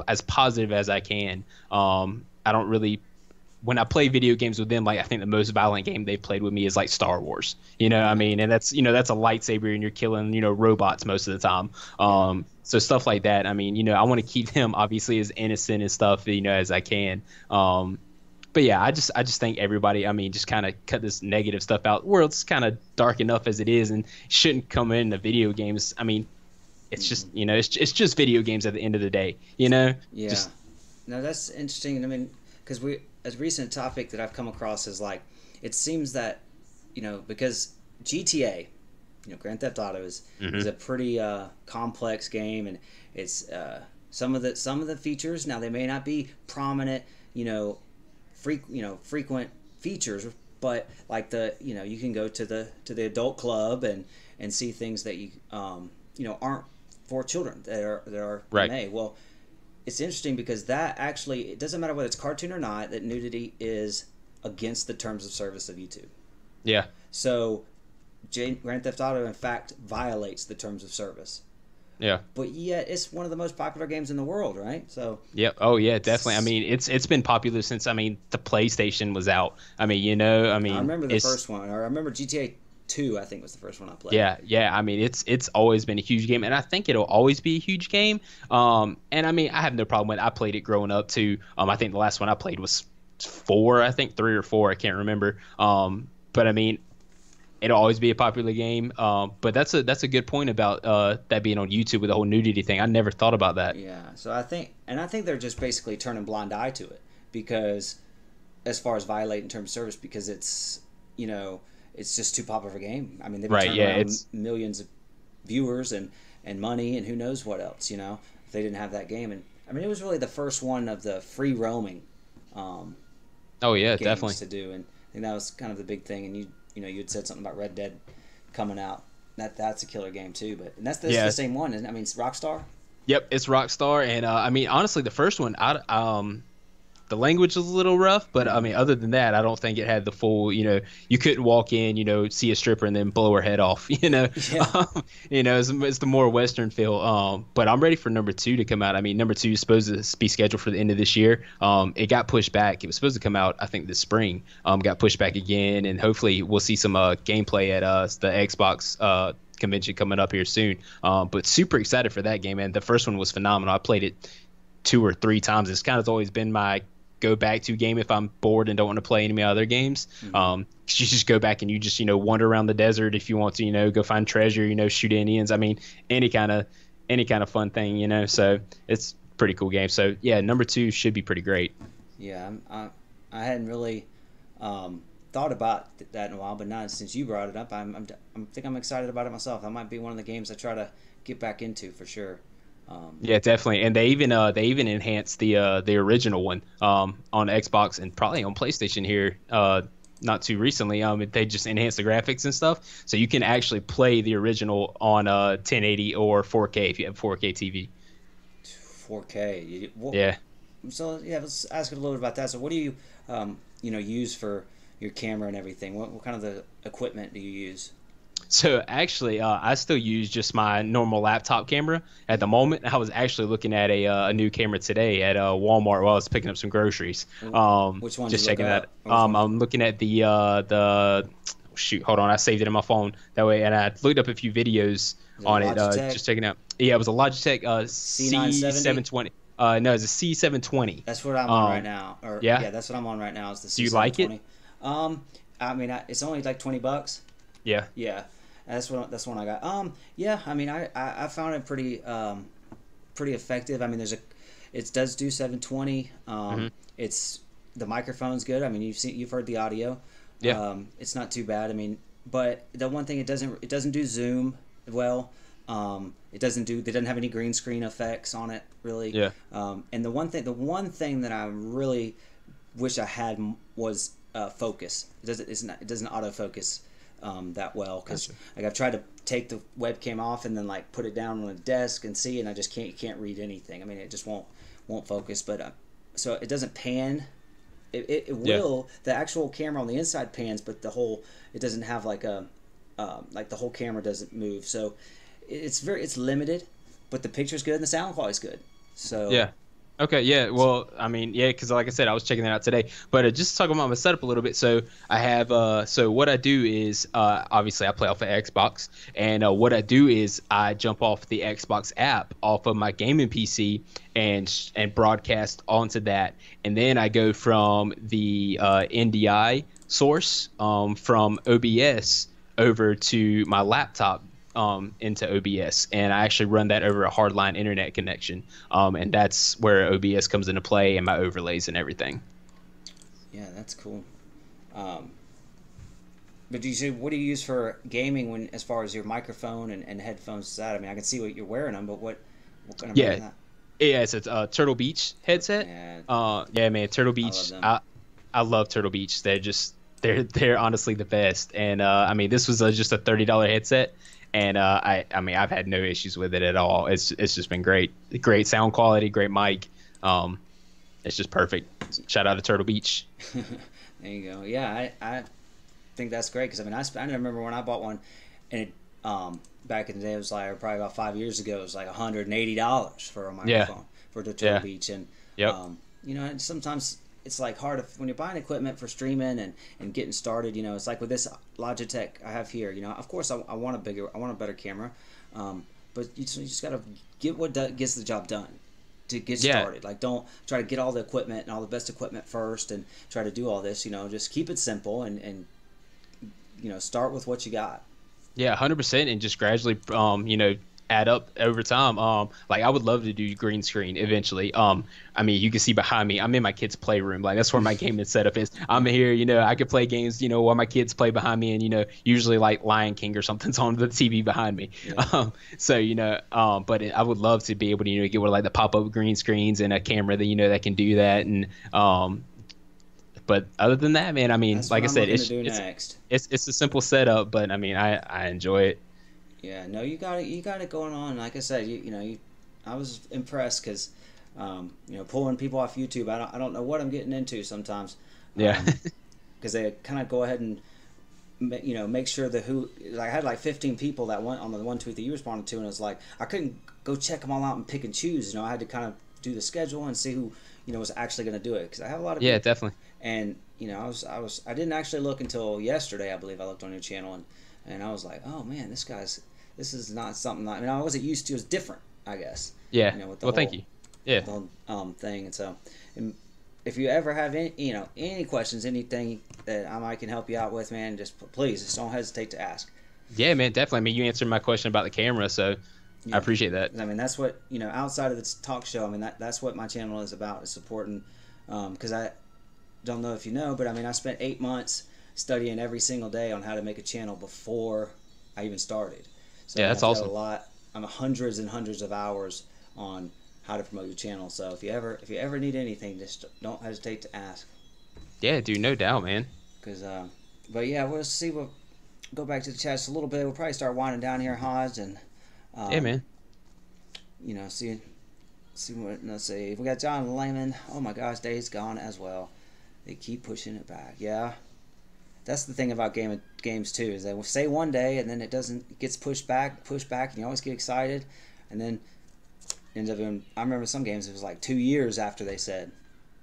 as positive as I can. I don't really, when I play video games with them, like I think the most violent game they've played with me is like Star Wars. I mean, and that's that's a lightsaber and you're killing robots most of the time. So stuff like that. I mean, I want to keep them obviously as innocent and stuff as I can. But yeah, I just think everybody, I mean, just kind of cut this negative stuff out. The world's kind of dark enough as it is, and shouldn't come into video games. I mean, it's just it's just video games at the end of the day. Yeah. No, that's interesting. I mean, because a recent topic that I've come across is like, it seems that because GTA, Grand Theft Auto is a pretty complex game, and it's some of the features, now they may not be prominent frequent features, but like you can go to the adult club and see things that aren't for children that are right. MA. Well, it's interesting because that actually, it doesn't matter whether it's cartoon or not, that nudity is against the terms of service of YouTube. Yeah. So Grand Theft Auto in fact violates the terms of service. Yeah. But yet it's one of the most popular games in the world, right? So. Yep. Oh yeah, definitely. I mean, it's been popular since the PlayStation was out. I mean, I remember the first one. I remember GTA 2, I think, was the first one I played. Yeah. I mean, it's always been a huge game, and I think it'll always be a huge game. And I mean, I have no problem with it. I played it growing up too. I think the last one I played was 4. I think 3 or 4. I can't remember. But I mean, it'll always be a popular game. But that's a good point about that being on YouTube with the whole nudity thing. I never thought about that. Yeah. So I think they're just basically turning a blind eye to it, because as far as violating terms of service, because it's it's just too popular of a game. I mean, they've turned around millions of viewers and money and who knows what else. If they didn't have that game, and I mean, it was really the first one of the free roaming. Oh yeah, games definitely to do, and I think that was kind of the big thing. And you had said something about Red Dead coming out. That's a killer game too. But that's the same one, isn't it? I mean, it's Rockstar. Yep, it's Rockstar, and I mean, honestly, the first one, the language was a little rough, but I mean, other than that, I don't think it had the full. You couldn't walk in, see a stripper and then blow her head off. Yeah. It's the more Western feel. But I'm ready for number 2 to come out. I mean, number 2 is supposed to be scheduled for the end of this year. It got pushed back. It was supposed to come out, I think, this spring. Got pushed back again, and hopefully we'll see some gameplay at the Xbox convention coming up here soon. But super excited for that game, man. The first one was phenomenal. I played it 2 or 3 times. It's kind of always been my go back to game if I'm bored and don't want to play any of my other games. You just go back and you just, wander around the desert if you want to, go find treasure, shoot Indians. I mean, any kind of fun thing, so it's a pretty cool game. So yeah, number 2 should be pretty great. Yeah, I hadn't really thought about that in a while, but now since you brought it up, I think I'm excited about it myself. That might be one of the games I try to get back into for sure. Yeah, definitely. And they even enhanced the original one on Xbox and probably on PlayStation here not too recently. They just enhanced the graphics and stuff, so you can actually play the original on 1080 or 4K if you have 4K TV. 4K. Yeah. So yeah, let's ask a little bit about that. So what do you use for your camera and everything? What kind of the equipment do you use? So actually, I still use just my normal laptop camera at the moment. I was actually looking at a new camera today at Walmart while I was picking up some groceries. Which one? Just checking that. I'm looking at shoot, hold on, I saved it in my phone that way, and I looked up a few videos on it. Just checking out. Yeah, it was a Logitech C720. No, it's a C720. That's what I'm on right now. Yeah, that's what I'm on right now. Is the C720. Do you like it? I mean, it's only like $20. Yeah. Yeah. That's one I got. Yeah. I mean, I found it pretty effective. I mean, it does do 720. It's the microphone's good. I mean, you've heard the audio. Yeah. It's not too bad. I mean, but the one thing it doesn't do zoom well. They doesn't have any green screen effects on it really. Yeah. And the one thing that I really wish I had was focus. It doesn't autofocus that well because like I've tried to take the webcam off and then like put it down on a desk and see, and I just can't read anything. I mean, it just won't focus. But so it doesn't pan. It will. The actual camera on the inside pans, but it doesn't have like the whole camera doesn't move. So it's limited, but the picture's good and the sound quality's good. So yeah. Okay, yeah, well, I mean, yeah, because like I said, I was checking that out today. But just to talk about my setup a little bit, so I have, so what I do is, obviously, I play off of Xbox, and what I do is I jump off the Xbox app off of my gaming PC and broadcast onto that, and then I go from the NDI source from OBS over to my laptop. Into OBS, and I actually run that over a hardline internet connection, and that's where OBS comes into play and my overlays and everything. Yeah, that's cool. But what do you use for gaming as far as your microphone and headphones? That I mean, I can see what you're wearing them, but what kind of that? Yeah, it's a Turtle Beach headset. Yeah, man, Turtle Beach. I love Turtle Beach. They're honestly the best, and I mean, this was just a $30 headset. And I mean, I've had no issues with it at all. It's just been great sound quality, great mic. It's just perfect. Shout out to Turtle Beach. There you go. Yeah, I think that's great because I mean, I remember when I bought one, and it, back in the day, it was like probably about 5 years ago. It was like $180 for a microphone for the Turtle Beach, and and sometimes it's like hard when you're buying equipment for streaming and getting started. It's like with this Logitech I have here. Of course I want a better camera, but you just gotta get what gets the job done to get started. Like, don't try to get all the equipment and all the best equipment first and try to do all this. Just keep it simple and start with what you got. Yeah, 100%, and just gradually add up over time. Like, I would love to do green screen eventually. I mean, you can see behind me, I'm in my kid's playroom. Like, that's where my gaming setup is. I'm here, I could play games, while my kids play behind me, and usually like Lion King or something's on the TV behind me. Yeah. But I would love to be able to get one of like the pop-up green screens and a camera that that can do that. And but other than that, man, I mean, that's like I said, it's a simple setup, but I mean, I enjoy it. Yeah, no, you got it going on. Like I said, I was impressed because, pulling people off YouTube, I don't know what I'm getting into sometimes. Yeah. Because they kind of go ahead and, make sure that I had like 15 people that went on the one tweet that you responded to, and it was like I couldn't go check them all out and pick and choose. I had to kind of do the schedule and see who was actually going to do it because I have a lot of people. Definitely. And I didn't actually look until yesterday. I believe I looked on your channel and I was like, oh man, this is not something I wasn't used to. It's different, I guess. Yeah. Thank you. Yeah. the whole thing. And so, and if you ever have any, any questions, anything that I can help you out with, man, please just don't hesitate to ask. Yeah, man, definitely. I mean, you answered my question about the camera, so Yeah. I appreciate that. I mean, that's what, outside of this talk show, I mean, that's what my channel is about, is supporting, because I don't know if you know, but I mean, I spent 8 months studying every single day on how to make a channel before I even started. So Yeah, that's I've got awesome. a lot. I'm hundreds and hundreds of hours on how to promote your channel. So if you ever need anything, just don't hesitate to ask. Yeah, dude, no doubt, man. Because, but yeah, we'll see. We'll go back to the chat just a little bit. We'll probably start winding down here, Hodge, and Yeah, man. See what. Let's see. We got John Layman. Oh my gosh, Days Gone as well. They keep pushing it back. Yeah, that's the thing about games too, is they will say one day and then it gets pushed back, and you always get excited, and then ends up being. I remember some games it was like 2 years after they said.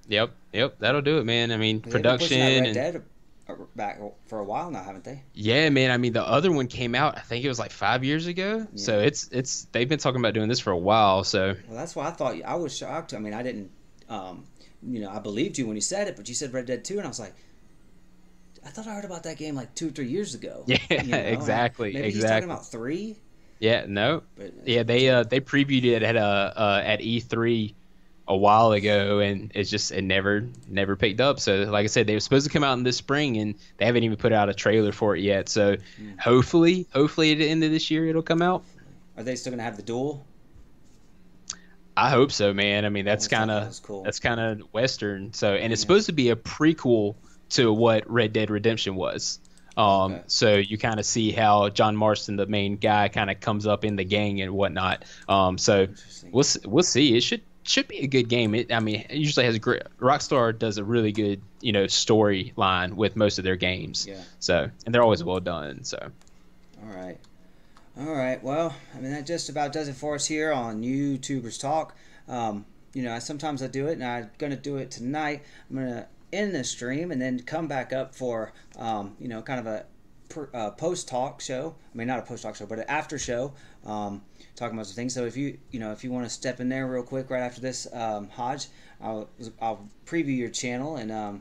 Yep, that'll do it, man. I mean, production they've been pushing that and Red Dead back for a while now, haven't they? yeah, man. I mean, the other one came out, I think it was like 5 years ago. Yeah. So it's they've been talking about doing this for a while. So Well, that's why I thought. I was shocked. I mean, I didn't. I believed you when you said it, but you said Red Dead 2, and I was like, I thought I heard about that game like 2 or 3 years ago. yeah, exactly, Maybe he's talking about 3. Yeah, no, But, yeah, they previewed it at E3 a while ago, and it never picked up. So like I said, they were supposed to come out in this spring, and they haven't even put out a trailer for it yet. So hopefully at the end of this year it'll come out. Are they still gonna have the duel? I hope so, man. I mean, that's kind cool. of Western. So, and it's supposed to be a prequel to what Red Dead Redemption was. Okay. So you kind of see how John Marston, the main guy, kind of comes up in the gang and whatnot. So we'll see. It should be a good game. It usually has a great. Rockstar does a really good storyline with most of their games. Yeah. So, and they're always well done. So. All right. Well, I mean, that just about does it for us here on YouTubers Talk. Sometimes I do it, and I'm going to do it tonight. I'm going to end the stream and then come back up for, kind of a post-talk show. I mean, not a post-talk show, but an after show, talking about some things. So if you want to step in there real quick right after this, Hodge, I'll preview your channel and,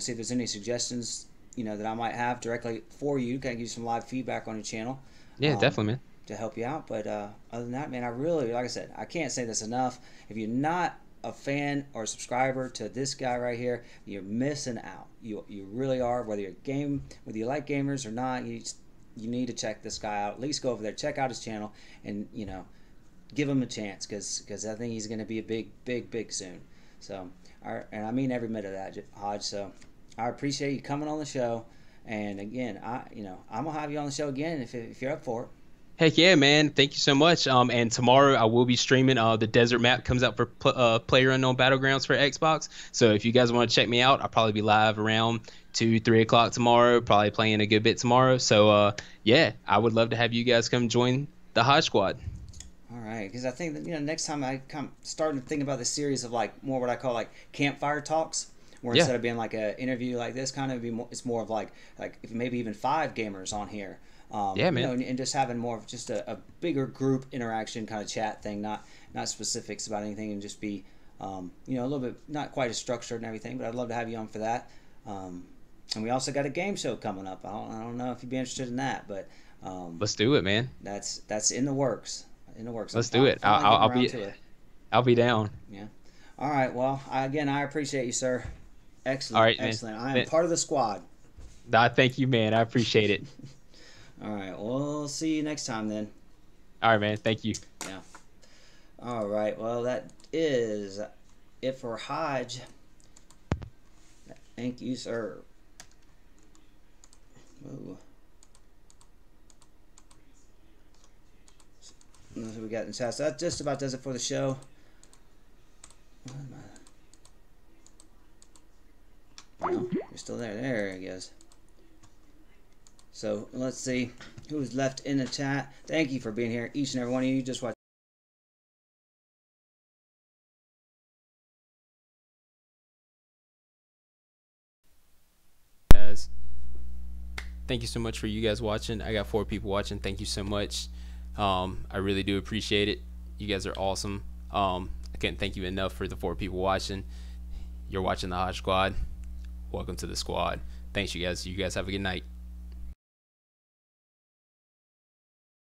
see if there's any suggestions, that I might have directly for you. Kind of give you some live feedback on your channel. Yeah, definitely, man. To help you out. But other than that, man, I really, like I said, I can't say this enough. If you're not a fan or a subscriber to this guy right here, you're missing out. You really are. Whether you like gamers or not, you need to check this guy out. At least go over there, check out his channel, and give him a chance because I think he's going to be a big soon. So, and I mean every minute of that, Hodge. So, I appreciate you coming on the show. And again, I'm gonna have you on the show again if you're up for it. Heck yeah, man! Thank you so much. And tomorrow I will be streaming. The desert map comes out for PlayerUnknown Battlegrounds for Xbox. So if you guys want to check me out, I'll probably be live around 2-3 o'clock tomorrow. Probably playing a good bit tomorrow. So yeah, I would love to have you guys come join the Hodge Squad. All right, because I think that next time I come starting to think about this series of like more what I call like campfire talks. Where instead of being like an interview like this, kind of it's more of like if maybe even 5 gamers on here. Yeah, man. And just having more of just a bigger group interaction kind of chat thing, not specifics about anything, and just be a little bit not quite as structured and everything. But I'd love to have you on for that. And we also got a game show coming up. I don't know if you'd be interested in that, but let's do it, man. That's in the works. Let's do it. I'll be down. Yeah. All right. Well, I appreciate you, sir. Excellent. All right, excellent. Man. I am part of the squad. Thank you, man. I appreciate it. All right. We'll see you next time then. All right, man. Thank you. Yeah. All right. Well, that is it for Hodge. Thank you, sir. Ooh. That's what we got in chat. So that just about does it for the show. Well, you're still there. There it goes. So let's see who's left in the chat. Thank you for being here, each and every one of you. Just watch. Guys, thank you so much for you guys watching. I got 4 people watching. Thank you so much. I really do appreciate it. You guys are awesome. I can't thank you enough for the 4 people watching. You're watching the Hodge Squad. Welcome to the squad. Thanks, you guys. You guys have a good night.